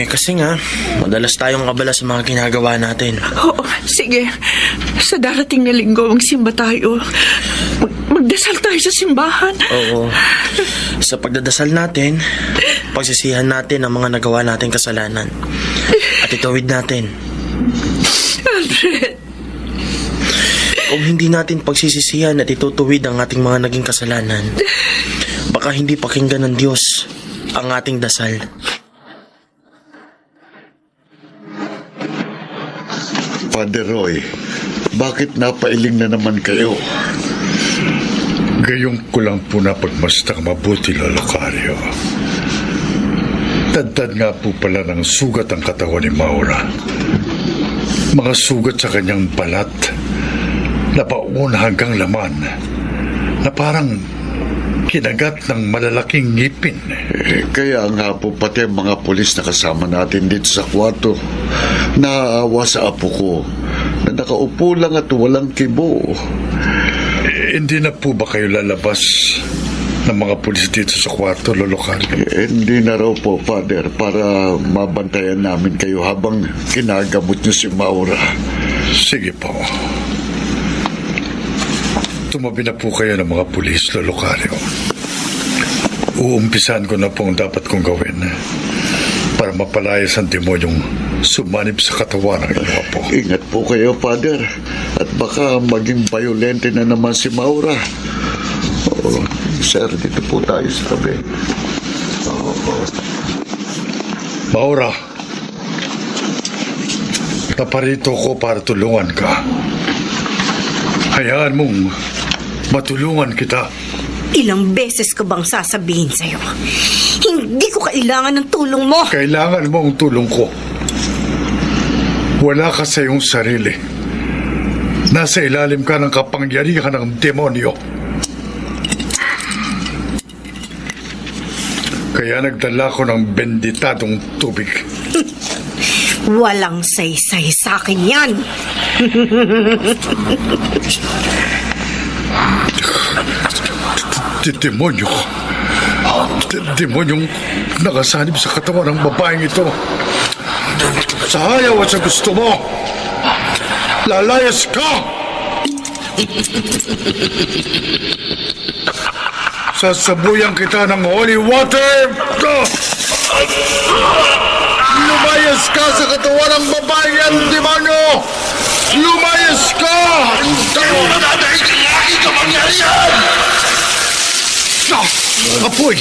Kasi nga, madalas tayong abala sa mga ginagawa natin. Oo, sige. Sa darating na linggo, magsimba tayo. Magdasal tayo sa simbahan. Oo. Sa pagdadasal natin, pagsisihan natin ang mga nagawa nating kasalanan. At itawid natin. Alfred. Kung hindi natin pagsisisihan at itutuwid ang ating mga naging kasalanan, baka hindi pakinggan ng Diyos ang ating dasal. Father Roy, bakit napailing na naman kayo? Gayong ko lang po na pagmastak mabuti, Lolo Cario. Tadtad nga po pala ng sugat ang katawan ni Maura. Mga sugat sa kanyang balat na pauna hanggang laman na parang kinagat ng malalaking ngipin. Kaya nga po pati ang mga pulis na kasama natin dito sa kwarto naaawa sa apo ko na nakaupo lang at walang kibo. Hindi na po ba kayo lalabas ng mga pulis dito sa kwarto, Lolo Cario? Hindi na raw po, Father, para mabantayan namin kayo habang kinagamot niyo si Maura. Sige po. Tumabi na po kayo ng mga pulis, Lolo Cario. Uumpisahan ko na po ang dapat kong gawin para mapalayas ang demonyong sumanib sa katawan ng inyong apo. Ingat po kayo, Father. At baka maging violente na naman si Maura. Oo, sir, dito po tayo sa tabi. Maura, naparito ko para tulungan ka. Hayaan mong matulungan kita. Ilang beses ko bang sasabihin sa'yo? Hindi ko kailangan ng tulong mo. Kailangan mo ang tulong ko. Wala ka sa iyong sarili. Nasa ilalim ka ng kapangyarihan ng demonyo. Kaya nagdala ko ng benditadong tubig. Walang saysay sa akin yan. Demonyo. Demonyong nakasanib sa katawan ng babaeng ito. Sa hayaw at sa gusto mo, lalayas ka! Sasabuyan kita ng holy water! Lumayas ka sa katawan ng babae yan, demonyo! Lumayas ka! Tayo na dahil kang aking kapangyarihan! Apoy!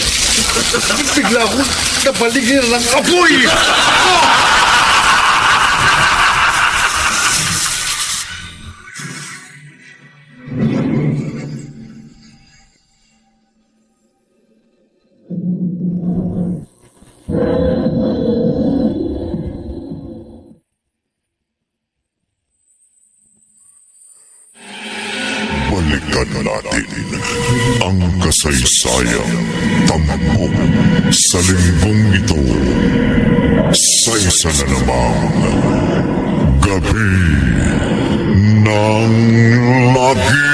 Bigla akong napaligyan ng apoy! Balikan natin ang kasaysayan tampok sa linggong ito sa isa na namang gabi ng lagim.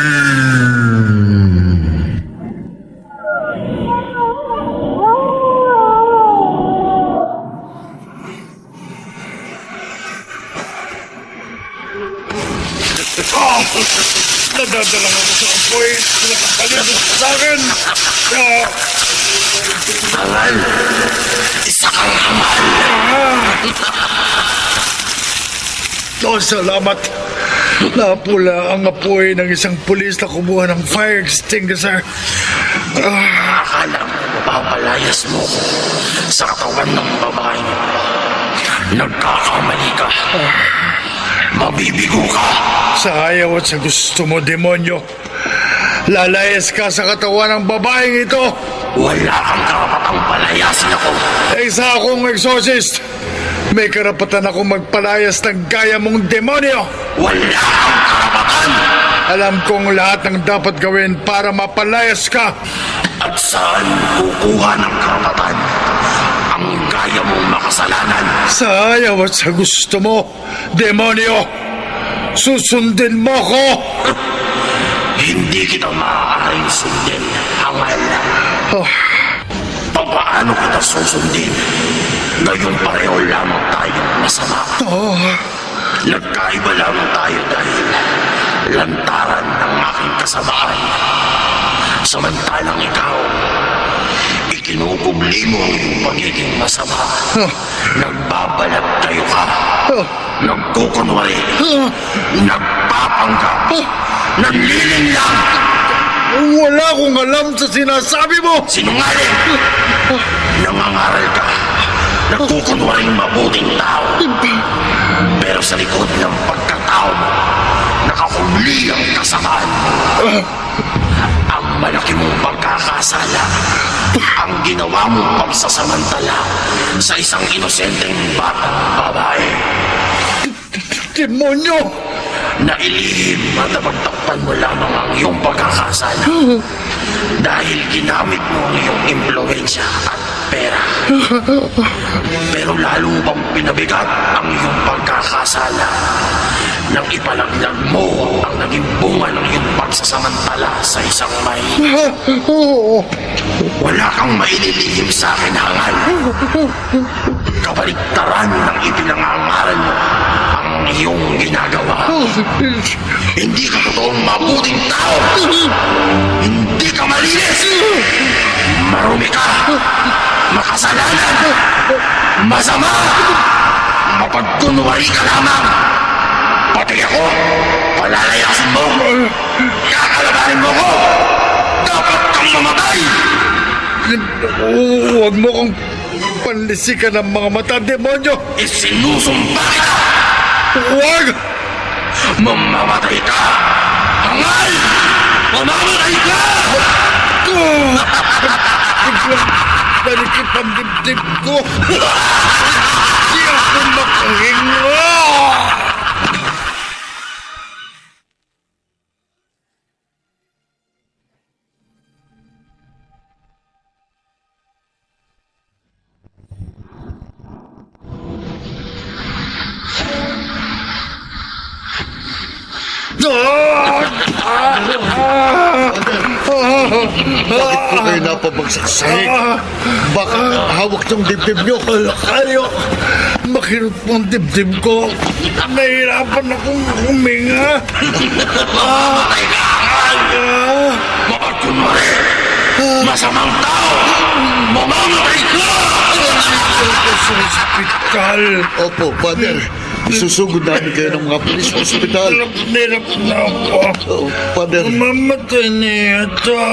Nadadala ako sa apoy. Nakapalibot sa akin. Hangal! Isa kang hangal! Salamat. Napula ang apoy ng isang pulis na kumuha ng fire extinguisher. Akala mo mapapalayas mo ko sa katawan ng babae. Nagkakamali ka. Mabibigo ka. Sa ayaw at sa gusto mo, demonyo. Lalayas ka sa katawan ng babaeng ito. Wala kang karapatang palayasin ako. Isa akong exorcist. May karapatan akong magpalayas ng gaya mong demonyo. Wala kang karapatan. Alam kong lahat ng dapat gawin para mapalayas ka. At saan kukuha ng karapatan ang gaya mong makasalanan? Sa ayaw at sa gusto mo, demonyo. Susundin mo ko. Hindi kita maaaring sundin, hangal. Oh, Paano kita susundin? Ngayon pareho lamang tayong masama. Nagkaiba lamang tayo dahil lantaran ng aking kasabahay. Samantalang ikaw, ikinukubli mo ang iyong pagiging masama. Nagbabalat tayo ka. Nagkukunwari. Nagpapanggap. Nanlilinlang. wala akong alam sa sinasabi mo. Sinungaling! Nangangaral ka. Nagkukunwaring mabuting tao. Pero sa likod ng pagkatao mo, nakahuli ang kasamaan mo. Ang malaki mong pagkakasala, ang ginawa mong pagsasamantala sa isang inosenteng batang babae. Demonyo! Nailihim at napagtakpan mo lamang ang iyong pagkakasala dahil ginamit mo ang iyong impluensya at pera. Pero lalo bang pinabigat ang iyong pagkakasala nang ipalaglag mo ang naging bunga ng iyong pagsasamantala sa isang may wala kang maililihim sa akin, hangal. Kabaligtaran ng ipinangangaral mo ang iyong ginagawa. Hindi ka totoong mabuting tao. Hindi ka malinis. Marumi ka. Makasalanan. Masama. Mapagkunwari ka lamang. Pati ako, palalayasin mo. Kakalabanin mo ko. Dapat kang mamatay. Huwag mo kong panlisikan ng mga mata, demonyo! Isinusumpa kita. Huwag! Mamamatay ka! Hangal! Mamamatay ka! Biglang nalikip ang dibdib ko. Hindi ako makahinga. Bakit po kayo napabagsak sa hig? Bakit hawak ng dibdib nyo? Kayo, makirot po ang dibdib ko. Nahihirapan akong huminga. Mamamatay ka, hangal! Mapagkunwari! Masamang tao! Mamamatay ka! Sa ospital. Opo, Father. Isusugod namin kayo ng mga pulis sa ospital. Nirap na ako. Oh, Father. Mamatay na yata.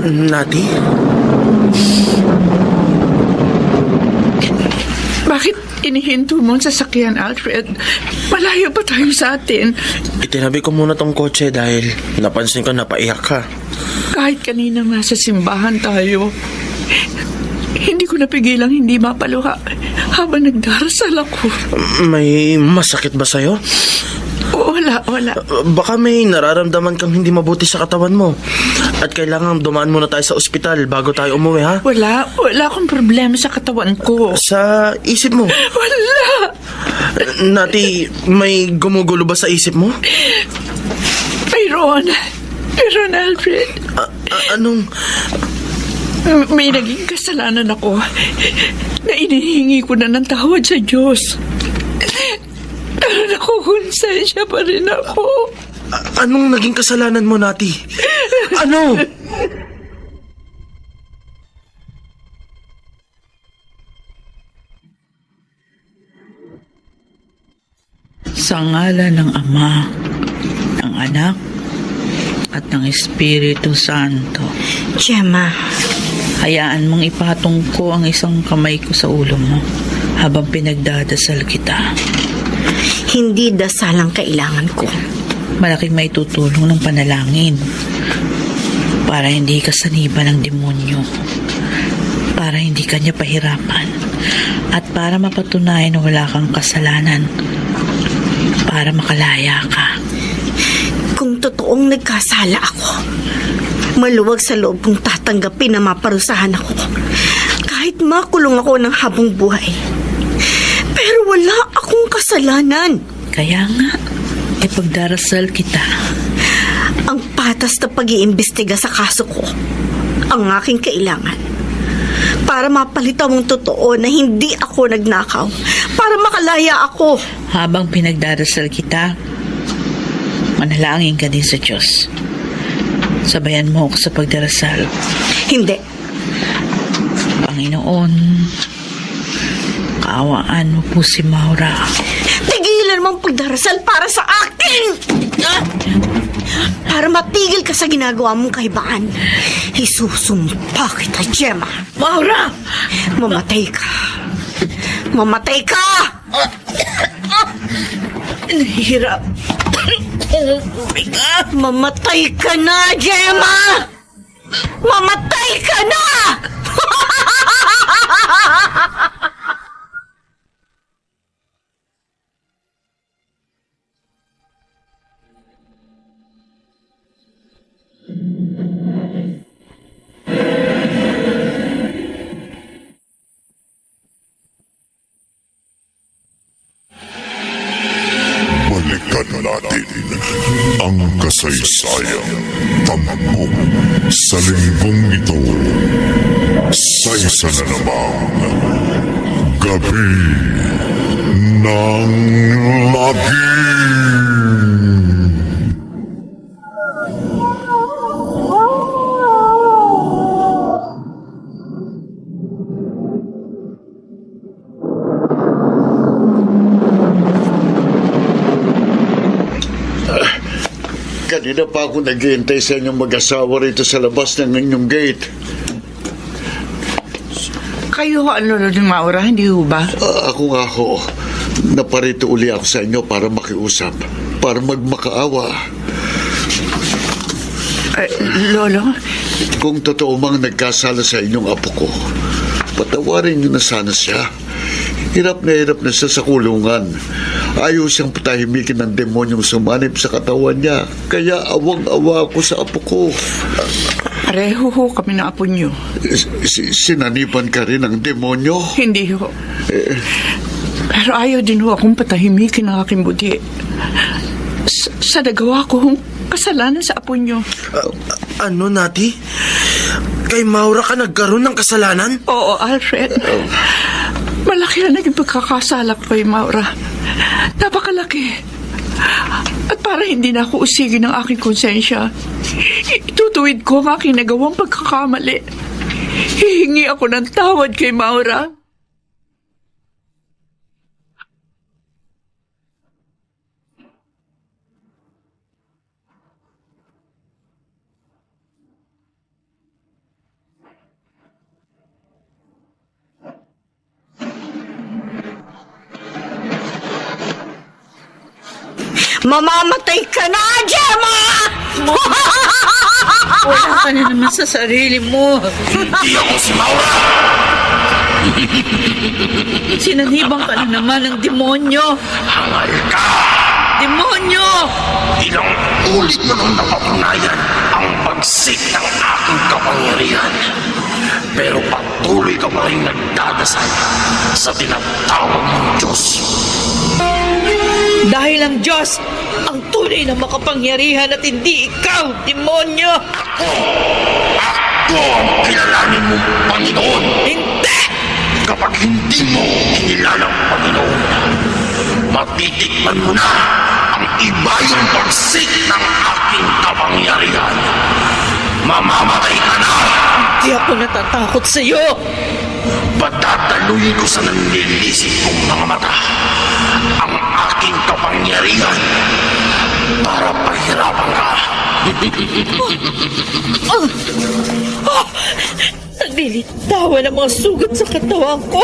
Nati? Bakit inihinto mo ang sasakyan, Alfred? Malayo pa tayo sa atin. Itinabi ko muna tong kotse dahil napansin ko napaiyak ka. Kahit kanina nga sa simbahan tayo, hindi ko napigilang hindi mapaluha habang nagdarasal ako. May masakit ba sa'yo? Wala. Baka may nararamdaman kang hindi mabuti sa katawan mo. At kailangan dumaan muna tayo sa ospital bago tayo umuwi, ha? Wala akong problema sa katawan ko. Sa isip mo. Wala! Nati, may gumugulo ba sa isip mo? Mayroon, Alfred. Anong... May naging kasalanan ako na inihingi ko na ng tawad sa Diyos. Pero nakukonsensya pa rin ako. Anong naging kasalanan mo, Nati? Ano? Sa ngalan ng Ama, ng Anak, at ng Espiritu Santo. Gemma, Hayaan mong ipatong ko ang isang kamay ko sa ulo mo habang pinagdadasal kita. hindi dasal ang kailangan ko. Malaking may tutulong ng panalangin para hindi ka saniba ng demonyo, para hindi ka niya pahirapan, at para mapatunayan na wala kang kasalanan, para makalaya ka. Kung totoong nagkasala ako, maluwag sa loob kong tatanggapin na maparusahan ako. Kahit makulong ako ng habang buhay. Pero wala akong kasalanan. Kaya nga, ipagdarasal kita. Ang patas na pag-iimbestiga sa kaso ko, ang aking kailangan. Para mapalitan mong totoo na hindi ako nagnakaw. Para makalaya ako. Habang pinagdarasal kita, manalangin ka din sa Diyos. Sabayan mo ako sa pagdarasal. Hindi. Panginoon, kaawaan mo po si Maura. Tigilan mo ang pagdarasal para sa akin! Para matigil ka sa ginagawa mong kahibaan. Isusumpa kita, Gemma. Maura! Mamatay ka. Mamatay ka! Nahihirap. Mamatay ka na, Gemma! Mamatay ka na! Balikan natin ang kasaysayan. Tampok sa linggong ito. Sa isa na namang gabi ng lagim. Kanina pa ako naghihintay sa inyong mag-asawa rito sa labas ng inyong gate. Kayo ang lolo ni Maura, hindi ho ba? Ako nga ho. Naparito uli ako sa inyo para makiusap. Para magmakaawa. Lolo? Kung totoo mang nagkasala sa inyong apo ko, patawarin niyo na sana siya. Hirap na siya sa kulungan. Ayaw siyang patahimikin ng demonyong sumanib sa katawan niya. Kaya awang-awa ako sa apo ko. Pareho ho kami na apo niyo. Sinaniban ka rin ng demonyo? Hindi ho. Pero ayaw din ho akong patahimikin ng aking buti. sa nagawa kong kasalanan sa apo nyo. Ano, Nati? Kay Maura ka nagkaroon ng kasalanan? Oo, Alfred. Malaki ang naging pagkakasala ko kay Maura. Napakalaki. At para hindi na ako usigin ng aking konsensya, itutuwid ko ang aking nagawang pagkakamali. Hihingi ako ng tawad kay Maura. Mamamatay ka na, Gemma! Wala ka na naman sa sarili mo. Hindi ako si Maura! Sinanibang ka na naman ng demonyo. Hangal ka! Demonyo! Ilang ulit mo nang napatunayan ang pagsik ng aking kapangyarihan. Pero patuloy ka pa rin nagdadasal sa tinatawag ng Diyos. Dahil ang Diyos ang tunay na makapangyarihan at hindi ikaw, demonyo! Ako ang kilalanin mong Panginoon. Hindi! Kapag hindi mo kinilala ang Panginoon, matitikman mo na ang iba yung pagsik ng aking kapangyarihan. Mamamatay ka na! Di ako natatakot sa iyo. Patataluin ko sa nanlilisip kong mga mata ang aking kapangyarihan para pahirapan ka. Naglilitawan ang mga sugat sa katawan ko.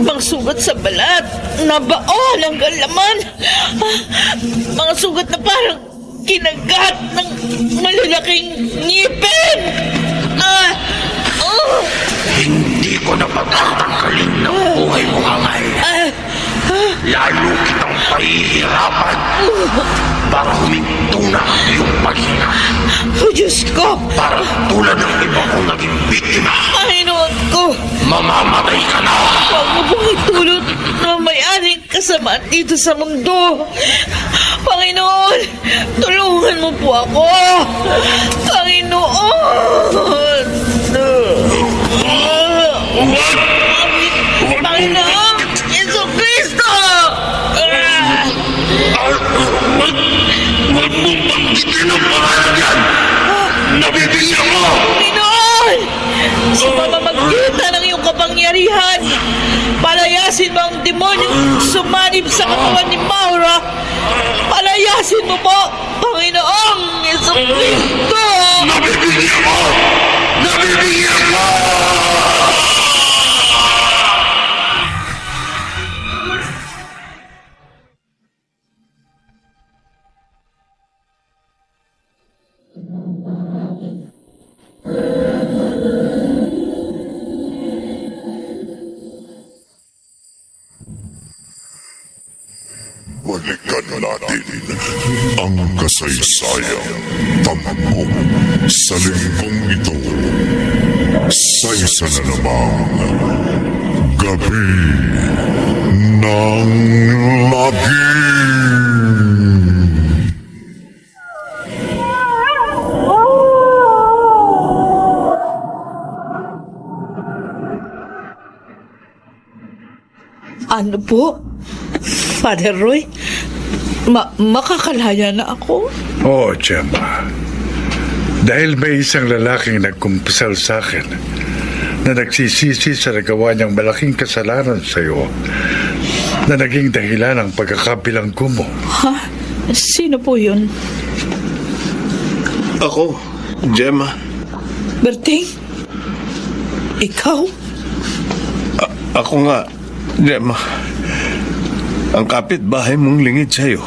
Mga sugat sa balat, nabaol hanggang laman. Mga sugat na parang kinagat ng malalaking ngipin. Hindi ko na patatanggalin ng buhay mo, Hangal. Lalo kitang pahihirapan para huminto na ang iyong paghina. Oh, Diyos ko! Para tulad ng iba kong naging biktima, Panginoon ko! mamamatay ka na! Huwag mo pong itulot na may-aring kasamaan dito sa mundo. Panginoon, tulungan mo po ako. Panginoon! Panginoon! Yesu Cristo! Huwag mong pagkitin ang pangalan yan! Nabibigyan mo! Panginoon! Sa pamamagitan ng iyong kapangyarihan, palayasin mo ang demonyong sumanib sa katawan ni Maura. Palayasin mo po, Panginoong Yesu Cristo! Nabibigyan mo! Nabibigyan mo! Balikan natin ang kasaysayan. Tampok sa linggong ito. Sa na namang gabi ng lagim. Ano po? Father Roy? Makakalaya na ako? Oo, Gemma. Dahil may isang lalaking nagkumpisal sa akin na nagsisisi sa nagawa niyang malaking kasalanan sa iyo na naging dahilan ng pagkakabilanggo mo. Ha? Sino po yun? Ako, Gemma. Berting? Ikaw? Ako nga, Gemma. Ang kapitbahay mong lingid sa'yo,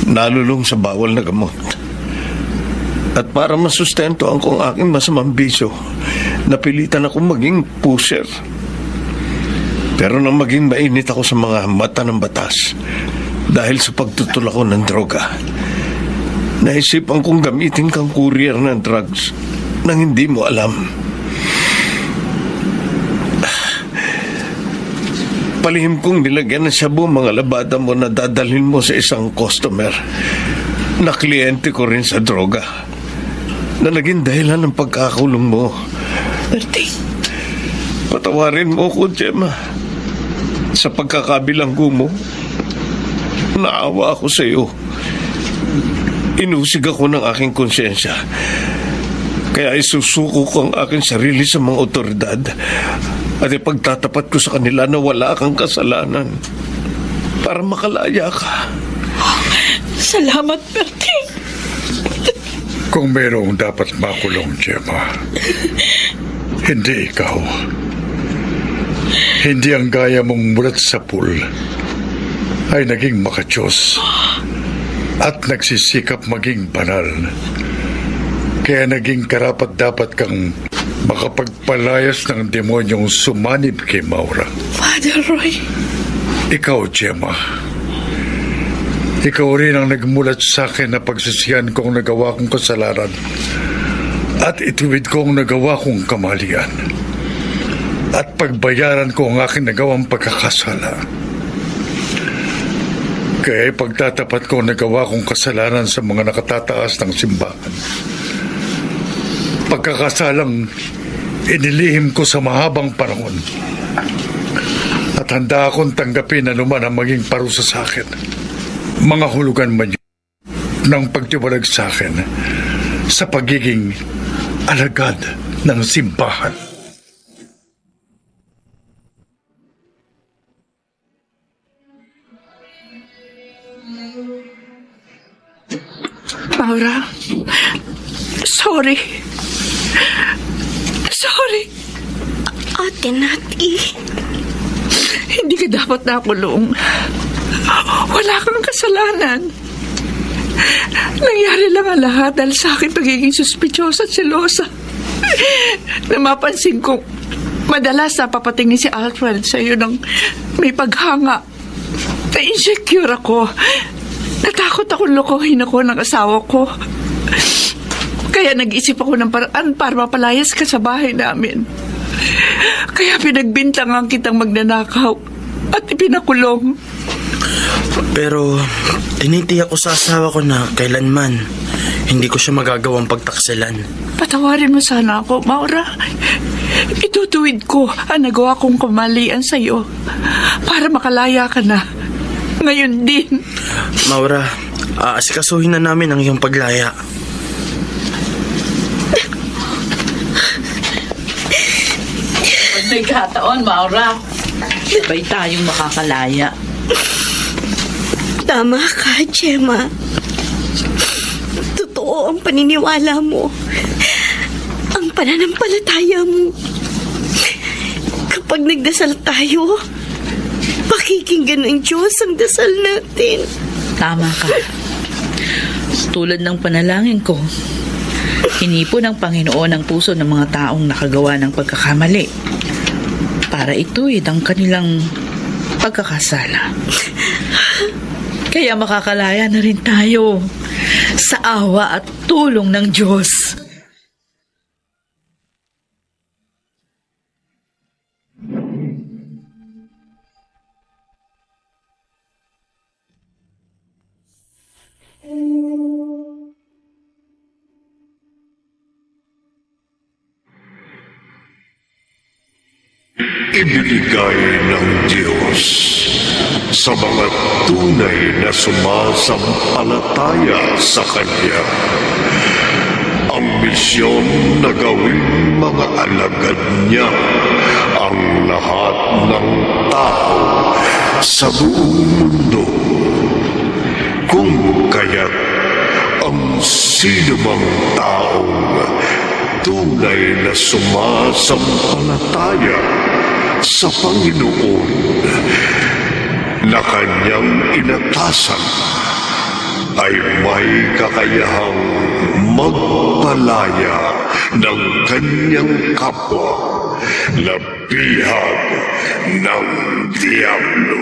nalulong sa bawal na gamot. At para masustento ang kong aking masamang bisyo, napilitan akong maging pusher. Pero nang maging mainit ako sa mga mata ng batas, dahil sa pagtutulak ko ng droga, naisipan kong gamitin kang courier ng drugs nang hindi mo alam. Palihim kong nilagyan ng shabu mga labada mo na dadalhin mo sa isang customer na kliyente ko rin sa droga na naging dahilan ng pagkakulong mo. Berting, Patawarin mo ko, Gemma. Sa pagkakabilanggo mo, naawa ako sa iyo. Inusig ako ng aking konsyensya. Kaya isusuko ko ang aking sarili sa mga otoridad at ipagtatapat ko sa kanila na wala kang kasalanan para makalaya ka. salamat, Berting. Kung mayroong dapat makulong, Gemma, hindi ikaw. Hindi ang gaya mong mulat sa pool ay naging makatiyos at nagsisikap maging banal. Kaya naging karapat-dapat kang makapagpalayas ng demonyong sumanib kay Maura. Father Roy, Ikaw, Gemma. Ikaw rin ang nagmulat sa akin na pagsisihan kong nagawa kong kasalanan at ituwid kong nagawa kong kamalian at pagbayaran ko ang aking nagawang pagkakasala. Kaya ipagtatapat ko ang nagawa kong kasalanan sa mga nakatataas ng simbahan. Pagkakasalang inilihim ko sa mahabang panahon at handa akong tanggapin anuman ang maging parusa sa akin. Mga hulugan man yun ng pagtiwalag sa akin sa pagiging alagad ng simbahan. Maura, sorry. Sorry. Ate Nati, Hindi ka dapat nakulong. Wala kang kasalanan. Nangyari lang ang lahat dahil sa akin pagiging suspitsyosa at selosa. Namapansin ko, madalas napapatingin si Alfred sa iyo ng may paghanga. Na-insecure ako. Natakot akong lokohin ako ng asawa ko. Kaya nag-isip ako ng paraan para mapalayas ka sa bahay namin. Kaya pinagbintangan kitang magnanakaw at ipinakulong. Pero tinitiyak ko sa asawa ko na kailanman hindi ko siya magagawang pagtaksilan. Patawarin mo sana ako, Maura. Itutuwid ko ang nagawa kong kamalian sa iyo para makalaya ka na. Ngayon din. Maura, aasikasuhin na namin ang iyong paglaya. pag may kataon, Maura, sabay tayong makakalaya. tama ka, Gemma. Totoo ang paniniwala mo. Ang pananampalataya mo. Kapag nagdasal tayo, pakikinggan ng Diyos ang dasal natin. Tama ka. Tulad ng panalangin ko, hinipon ng Panginoon ang puso ng mga taong nakagawa ng pagkakamali para ituwid ang kanilang pagkakasala. Kaya makakalaya na rin tayo sa awa at tulong ng Diyos. Ibinigay ng Diyos sa mga tunay na sumasampalataya sa Kanya ang misyon na gawing mga alagad niya ang lahat ng tao sa buong mundo. Kung kaya't ang sino mang taong tunay na sumasampalataya sa Panginoon na kanyang inatasan ay may kakayahang magpalaya ng kanyang kapwa na bihag ng Diablo.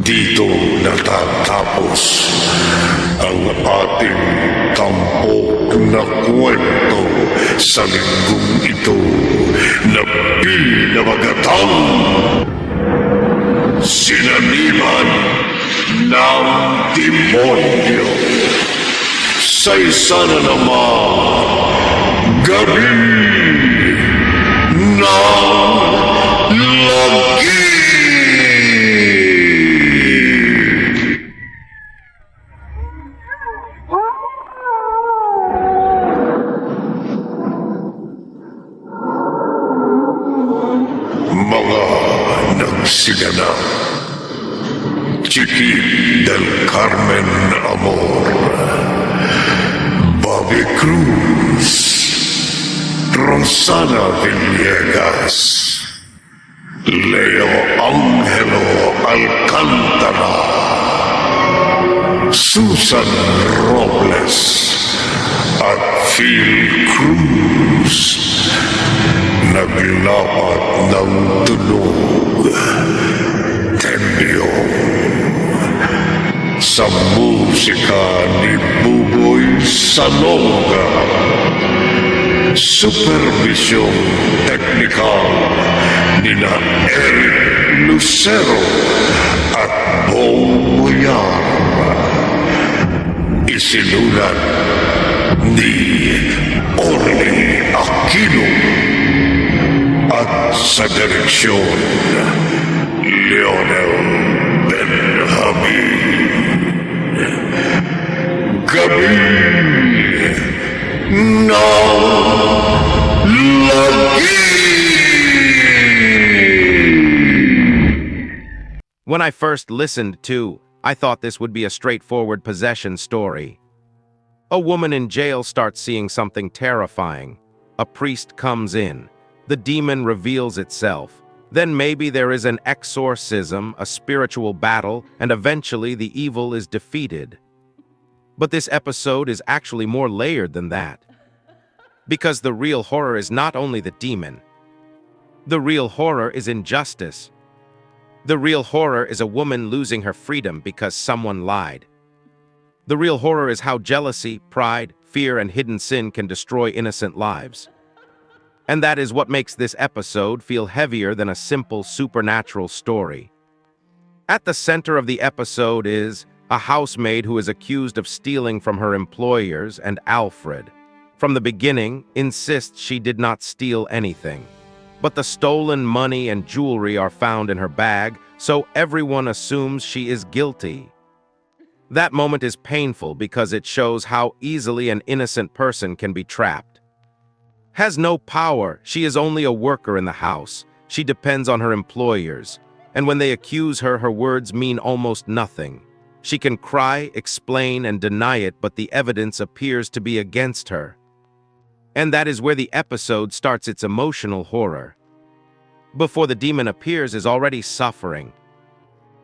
Dito natatapos ang ating tampok na kwento sa linggong ito na pinamagatang sinaniban ng demonyo sa isa na namang gabi ng lagi. Mga nagsiganap, Chiquit del Carmen Amor, Bobby Cruz, Rosana Villegas, Leo Angelo Alcantara, Susan Robles, at Phil Cruz. Naglapat ng tunog, Temyong, sa musika ni Buboy Salonga. Supervisyong teknikal ni na Eric Lucero at Bong Boyar. Isinulat ni Orly Aquino at sa direksyon Leonel Benjamin. Gabi ng lagi. When I first listened to, I thought this would be a straightforward possession story. A woman in jail starts seeing something terrifying. A priest comes in. The demon reveals itself. Then maybe there is an exorcism, a spiritual battle, and eventually the evil is defeated. But this episode is actually more layered than that. Because the real horror is not only the demon. The real horror is injustice. The real horror is a woman losing her freedom because someone lied. The real horror is how jealousy, pride, fear, and hidden sin can destroy innocent lives. And that is what makes this episode feel heavier than a simple supernatural story. At the center of the episode is a housemaid who is accused of stealing from her employers, and Alfred, from the beginning, insists she did not steal anything. But the stolen money and jewelry are found in her bag, so everyone assumes she is guilty. That moment is painful because it shows how easily an innocent person can be trapped. Has no power, she is only a worker in the house. She depends on her employers, and when they accuse her, her words mean almost nothing. She can cry, explain, and deny it, but the evidence appears to be against her. And that is where the episode starts its emotional horror. Before the demon appears is already suffering.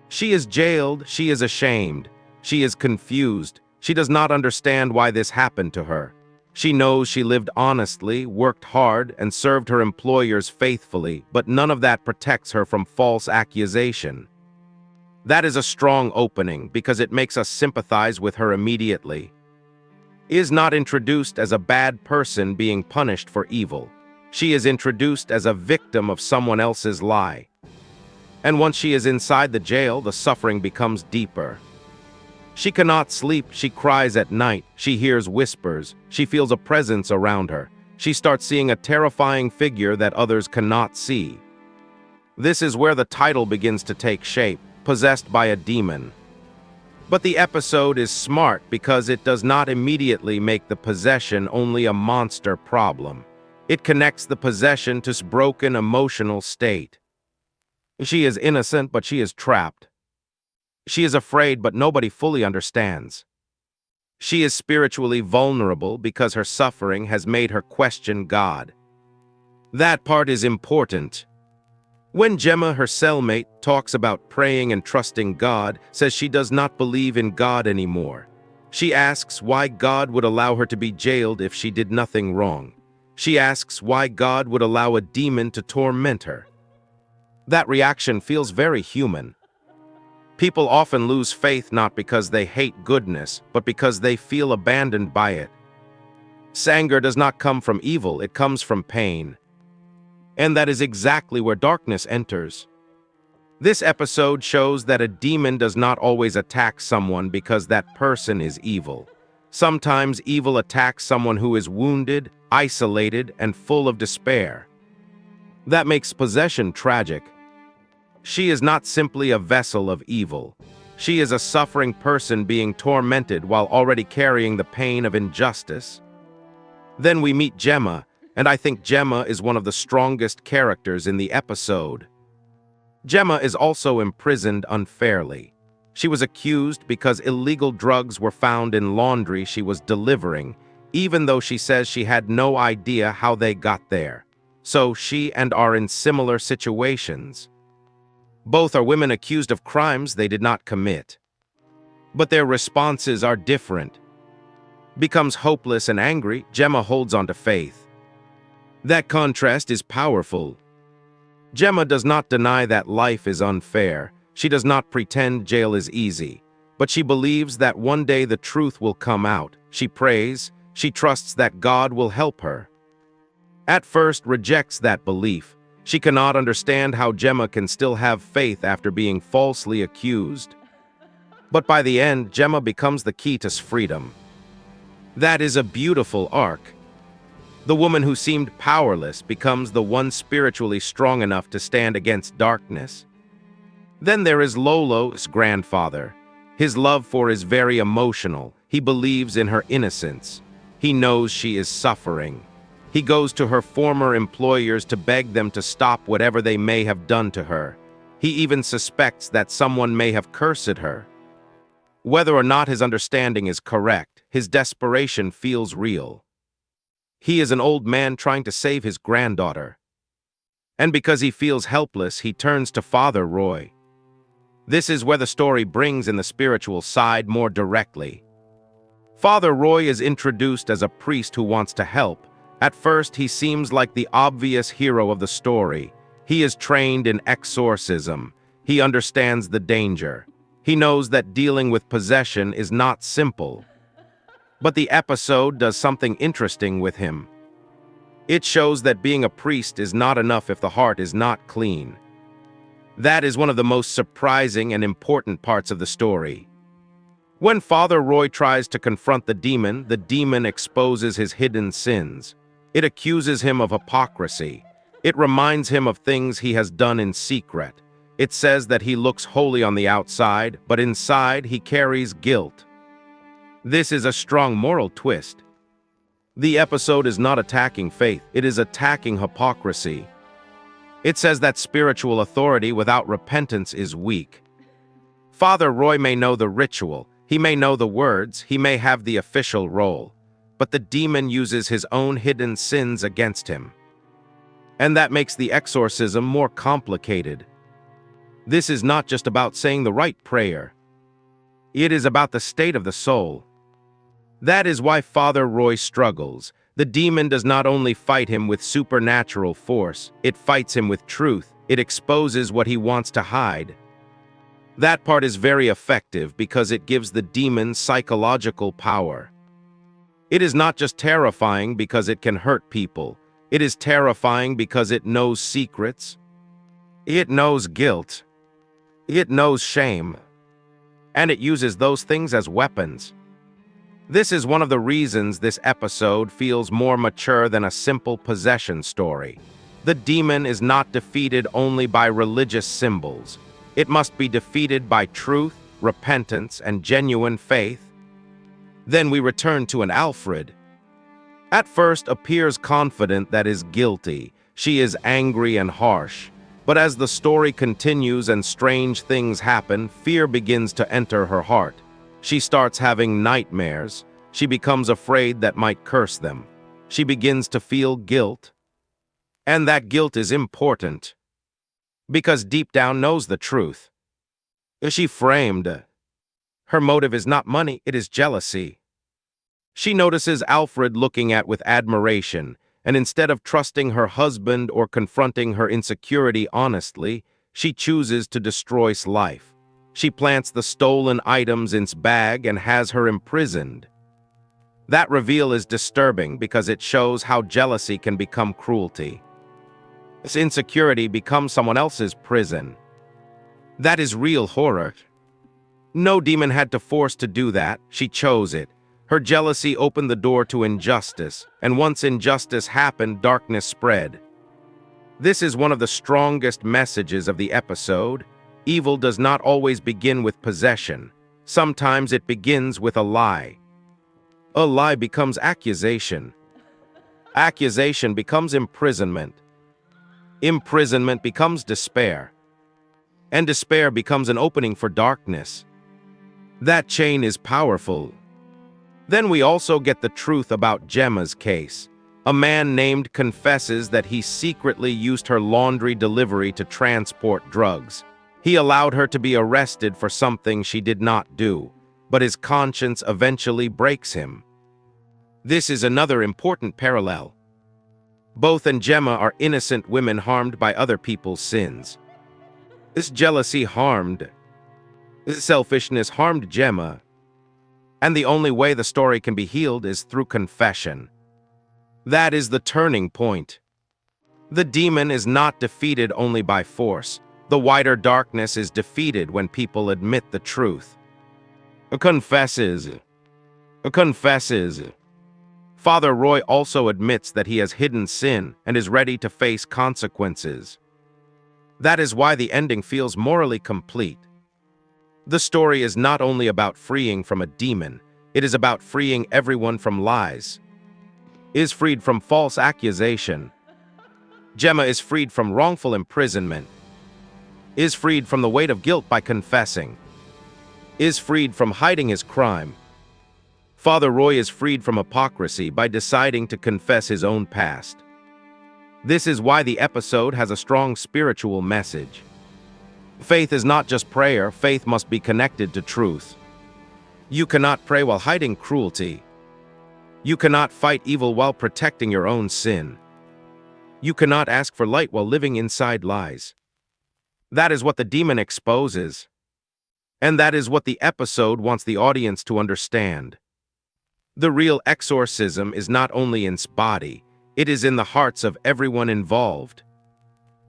She is jailed, she is ashamed, she is confused, she does not understand why this happened to her. She knows she lived honestly, worked hard, and served her employers faithfully, but none of that protects her from false accusation. That is a strong opening because it makes us sympathize with her immediately. Is not introduced as a bad person being punished for evil. She is introduced as a victim of someone else's lie. And once she is inside the jail, the suffering becomes deeper. She cannot sleep, she cries at night, she hears whispers, she feels a presence around her. She starts seeing a terrifying figure that others cannot see. This is where the title begins to take shape, possessed by a demon. But the episode is smart because it does not immediately make the possession only a monster problem. It connects the possession to broken emotional state. She is innocent, but she is trapped. She is afraid, but nobody fully understands. She is spiritually vulnerable because her suffering has made her question God. That part is important. When Gemma, her cellmate, talks about praying and trusting God, says she does not believe in God anymore. She asks why God would allow her to be jailed if she did nothing wrong. She asks why God would allow a demon to torment her. That reaction feels very human. People often lose faith not because they hate goodness, but because they feel abandoned by it. Anger does not come from evil, it comes from pain. And that is exactly where darkness enters. This episode shows that a demon does not always attack someone because that person is evil. Sometimes evil attacks someone who is wounded, isolated, and full of despair. That makes possession tragic. She is not simply a vessel of evil. She is a suffering person being tormented while already carrying the pain of injustice. Then we meet Gemma, and I think Gemma is one of the strongest characters in the episode. Gemma is also imprisoned unfairly. She was accused because illegal drugs were found in laundry she was delivering, even though she says she had no idea how they got there. So she and are in similar situations. Both are women accused of crimes they did not commit. But their responses are different. Becomes hopeless and angry, Gemma holds on to faith. That contrast is powerful. Gemma does not deny that life is unfair. She does not pretend jail is easy. But she believes that one day the truth will come out. She prays. She trusts that God will help her. At first, rejects that belief. She cannot understand how Gemma can still have faith after being falsely accused. But by the end, Gemma becomes the key to freedom. That is a beautiful arc. The woman who seemed powerless becomes the one spiritually strong enough to stand against darkness. Then there is Lolo's grandfather. His love for is very emotional. He believes in her innocence. He knows she is suffering. He goes to her former employers to beg them to stop whatever they may have done to her. He even suspects that someone may have cursed her. Whether or not his understanding is correct, his desperation feels real. He is an old man trying to save his granddaughter. And because he feels helpless, he turns to Father Roy. This is where the story brings in the spiritual side more directly. Father Roy is introduced as a priest who wants to help. At first, he seems like the obvious hero of the story. He is trained in exorcism. He understands the danger. He knows that dealing with possession is not simple. But the episode does something interesting with him. It shows that being a priest is not enough if the heart is not clean. That is one of the most surprising and important parts of the story. When Father Roy tries to confront the demon exposes his hidden sins. It accuses him of hypocrisy. It reminds him of things he has done in secret. It says that he looks holy on the outside, but inside he carries guilt. This is a strong moral twist. The episode is not attacking faith, it is attacking hypocrisy. It says that spiritual authority without repentance is weak. Father Roy may know the ritual, he may know the words, he may have the official role, but the demon uses his own hidden sins against him. And that makes the exorcism more complicated. This is not just about saying the right prayer. It is about the state of the soul. That is why Father Roy struggles. The demon does not only fight him with supernatural force, it fights him with truth. It exposes what he wants to hide. That part is very effective because it gives the demon psychological power. It is not just terrifying because it can hurt people. It is terrifying because it knows secrets. It knows guilt. It knows shame. And it uses those things as weapons. This is one of the reasons this episode feels more mature than a simple possession story. The demon is not defeated only by religious symbols. It must be defeated by truth, repentance, and genuine faith. Then we return to an Alfred. At first appears confident that is guilty. She is angry and harsh. But as the story continues and strange things happen, fear begins to enter her heart. She starts having nightmares. She becomes afraid that might curse them. She begins to feel guilt. And that guilt is important. Because deep down knows the truth. Is she framed? Her motive is not money, it is jealousy. She notices Alfred looking at with admiration, and instead of trusting her husband or confronting her insecurity honestly, she chooses to destroy his life. She plants the stolen items in his bag and has her imprisoned. That reveal is disturbing because it shows how jealousy can become cruelty. This insecurity becomes someone else's prison. That is real horror. No demon had to force to do that. She chose it. Her jealousy opened the door to injustice, and once injustice happened, darkness spread. This is one of the strongest messages of the episode. Evil does not always begin with possession. Sometimes it begins with a lie. A lie becomes accusation. Accusation becomes imprisonment. Imprisonment becomes despair. And despair becomes an opening for darkness. That chain is powerful. Then we also get the truth about Gemma's case. A man named confesses that he secretly used her laundry delivery to transport drugs. He allowed her to be arrested for something she did not do, but his conscience eventually breaks him. This is another important parallel. Both and Gemma are innocent women harmed by other people's sins. This jealousy harmed, this selfishness harmed Gemma, and the only way the story can be healed is through confession. That is the turning point. The demon is not defeated only by force. The wider darkness is defeated when people admit the truth. Confesses. Father Roy also admits that he has hidden sin and is ready to face consequences. That is why the ending feels morally complete. The story is not only about freeing from a demon, it is about freeing everyone from lies. Is freed from false accusation. Gemma is freed from wrongful imprisonment. Is freed from the weight of guilt by confessing. Is freed from hiding his crime. Father Roy is freed from hypocrisy by deciding to confess his own past. This is why the episode has a strong spiritual message. Faith is not just prayer, faith must be connected to truth. You cannot pray while hiding cruelty. You cannot fight evil while protecting your own sin. You cannot ask for light while living inside lies. That is what the demon exposes. And that is what the episode wants the audience to understand. The real exorcism is not only in body, it is in the hearts of everyone involved.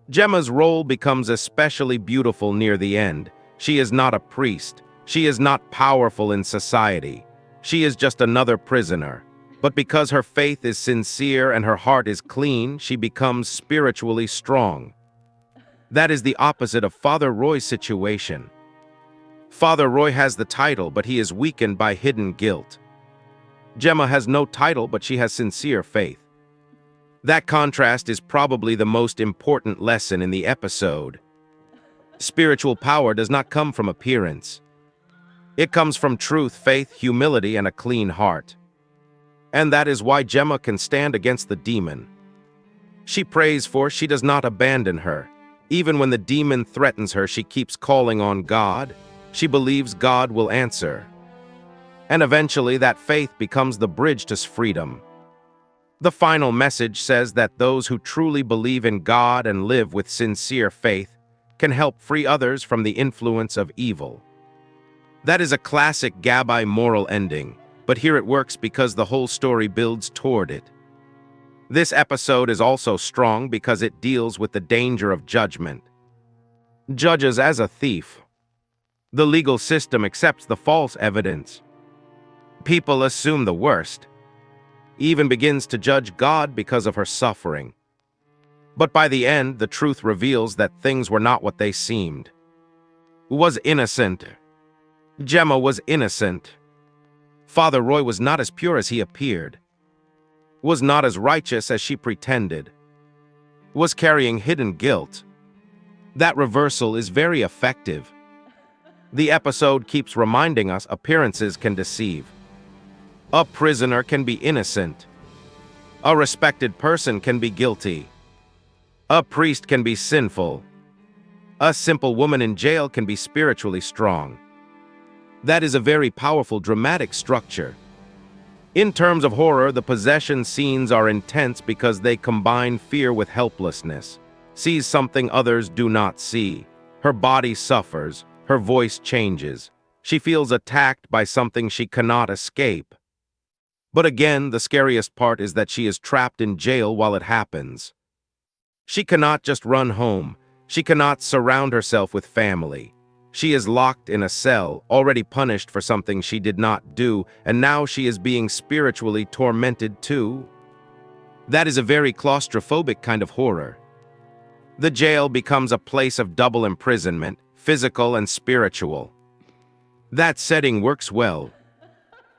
Gemma's role becomes especially beautiful near the end. She is not a priest. She is not powerful in society. She is just another prisoner. But because her faith is sincere and her heart is clean, she becomes spiritually strong. That is the opposite of Father Roy's situation. Father Roy has the title, but he is weakened by hidden guilt. Gemma has no title, but she has sincere faith. That contrast is probably the most important lesson in the episode. Spiritual power does not come from appearance. It comes from truth, faith, humility, and a clean heart. And that is why Gemma can stand against the demon. She prays for, she does not abandon her. Even when the demon threatens her, she keeps calling on God. She believes God will answer. And eventually that faith becomes the bridge to freedom. The final message says that those who truly believe in God and live with sincere faith can help free others from the influence of evil. That is a classic Gabbai moral ending, but here it works because the whole story builds toward it. This episode is also strong because it deals with the danger of judgment. Judges as a thief. The legal system accepts the false evidence. People assume the worst. Even begins to judge God because of her suffering. But by the end, the truth reveals that things were not what they seemed. Was innocent. Gemma was innocent. Father Roy was not as pure as he appeared. Was not as righteous as she pretended. Was carrying hidden guilt. That reversal is very effective. The episode keeps reminding us appearances can deceive. A prisoner can be innocent. A respected person can be guilty. A priest can be sinful. A simple woman in jail can be spiritually strong. That is a very powerful dramatic structure. In terms of horror, the possession scenes are intense because they combine fear with helplessness. Sees something others do not see. Her body suffers. Her voice changes. She feels attacked by something she cannot escape. But again, the scariest part is that she is trapped in jail while it happens. She cannot just run home. She cannot surround herself with family. She is locked in a cell, already punished for something she did not do, and now she is being spiritually tormented too. That is a very claustrophobic kind of horror. The jail becomes a place of double imprisonment, physical and spiritual. That setting works well.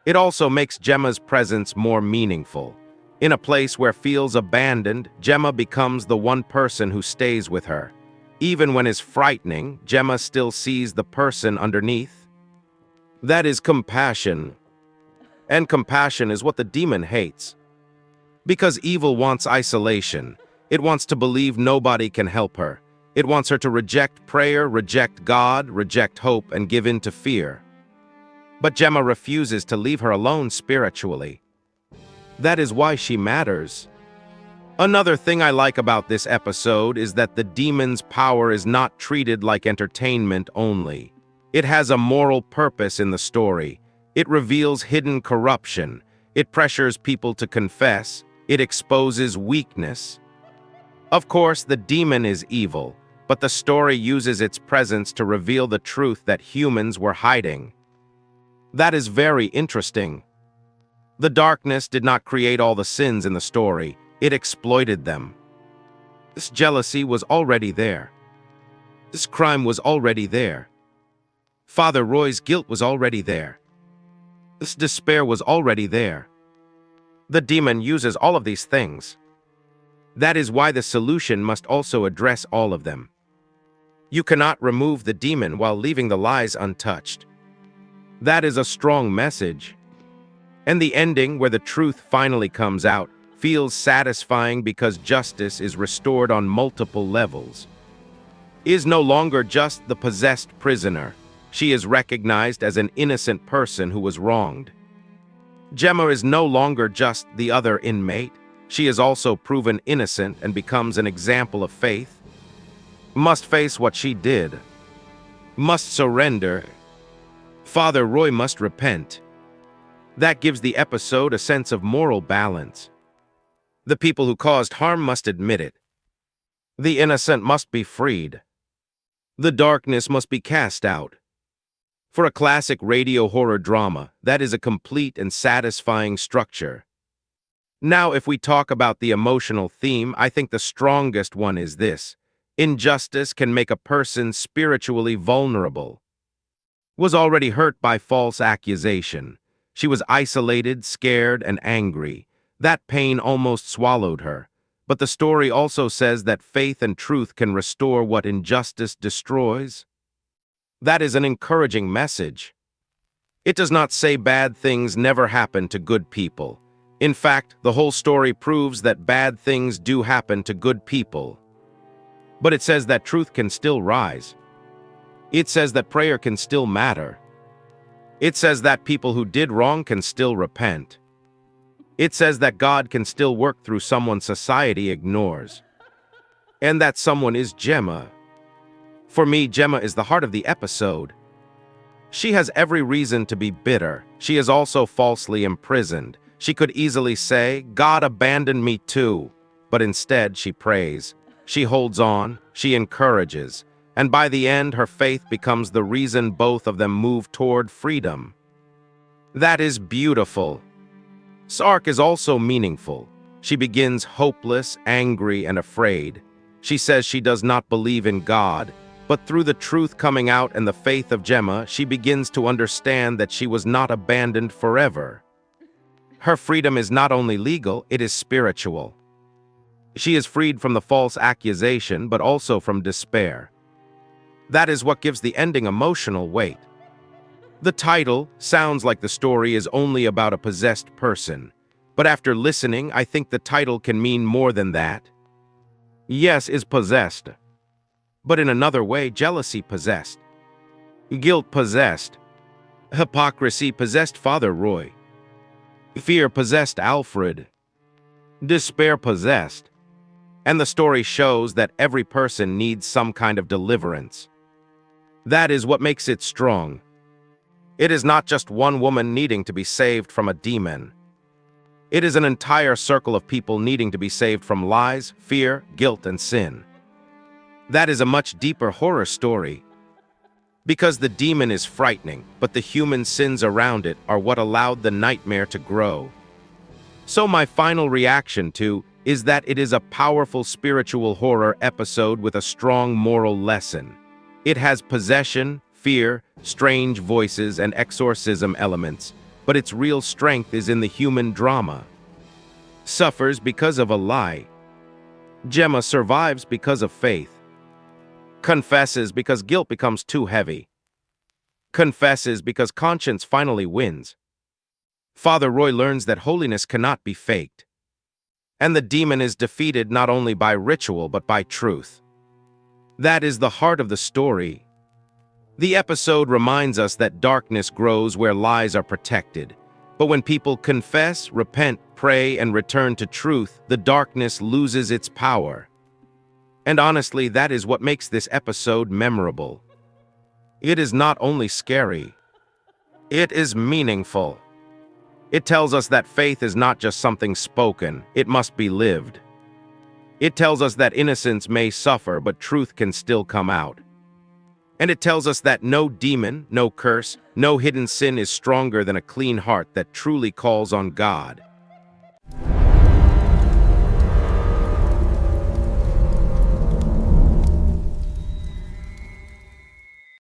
It also makes Gemma's presence more meaningful. In a place where feels abandoned, Gemma becomes the one person who stays with her. Even when it's frightening, Gemma still sees the person underneath. That is compassion. And compassion is what the demon hates. Because evil wants isolation. It wants to believe nobody can help her. It wants her to reject prayer, reject God, reject hope, and give in to fear. But Gemma refuses to leave her alone spiritually. That is why she matters. Another thing I like about this episode is that the demon's power is not treated like entertainment only. It has a moral purpose in the story. It reveals hidden corruption. It pressures people to confess. It exposes weakness. Of course, the demon is evil, but the story uses its presence to reveal the truth that humans were hiding. That is very interesting. The darkness did not create all the sins in the story. It exploited them. This jealousy was already there. This crime was already there. Father Roy's guilt was already there. This despair was already there. The demon uses all of these things. That is why the solution must also address all of them. You cannot remove the demon while leaving the lies untouched. That is a strong message. And the ending, where the truth finally comes out, feels satisfying because justice is restored on multiple levels. Is no longer just the possessed prisoner. She is recognized as an innocent person who was wronged. Gemma is no longer just the other inmate. She is also proven innocent and becomes an example of faith. Must face what she did. Must surrender. Father Roy must repent. That gives the episode a sense of moral balance. The people who caused harm must admit it. The innocent must be freed. The darkness must be cast out. For a classic radio horror drama, that is a complete and satisfying structure. Now, if we talk about the emotional theme, I think the strongest one is this. Injustice can make a person spiritually vulnerable. Was already hurt by false accusation. She was isolated, scared, and angry. That pain almost swallowed her. But the story also says that faith and truth can restore what injustice destroys. That is an encouraging message. It does not say bad things never happen to good people. In fact, the whole story proves that bad things do happen to good people. But it says that truth can still rise. It says that prayer can still matter. It says that people who did wrong can still repent. It says that God can still work through someone society ignores. And that someone is Gemma. For me, Gemma is the heart of the episode. She has every reason to be bitter. She is also falsely imprisoned. She could easily say, God abandoned me too. But instead, she prays. She holds on. She encourages. And by the end, her faith becomes the reason both of them move toward freedom. That is beautiful. This arc is also meaningful. She begins hopeless, angry, and afraid. She says she does not believe in God, but through the truth coming out and the faith of Gemma, she begins to understand that she was not abandoned forever. Her freedom is not only legal, it is spiritual. She is freed from the false accusation, but also from despair. That is what gives the ending emotional weight. The title sounds like the story is only about a possessed person, but after listening, I think the title can mean more than that. Yes is possessed, but in another way, jealousy possessed, guilt possessed, hypocrisy possessed Father Roy, fear possessed Alfred, despair possessed, and the story shows that every person needs some kind of deliverance. That is what makes it strong. It is not just one woman needing to be saved from a demon. It is an entire circle of people needing to be saved from lies, fear, guilt, and sin. That is a much deeper horror story. Because the demon is frightening, but the human sins around it are what allowed the nightmare to grow. So my final reaction to is that it is a powerful spiritual horror episode with a strong moral lesson. It has possession, fear, strange voices, and exorcism elements, but its real strength is in the human drama. Suffers because of a lie. Gemma survives because of faith. Confesses because guilt becomes too heavy. Confesses because conscience finally wins. Father Roy learns that holiness cannot be faked. And the demon is defeated not only by ritual but by truth. That is the heart of the story. The episode reminds us that darkness grows where lies are protected. But when people confess, repent, pray, and return to truth, the darkness loses its power. And honestly, that is what makes this episode memorable. It is not only scary, it is meaningful. It tells us that faith is not just something spoken, it must be lived. It tells us that innocence may suffer, but truth can still come out. And it tells us that no demon, no curse, no hidden sin is stronger than a clean heart that truly calls on God.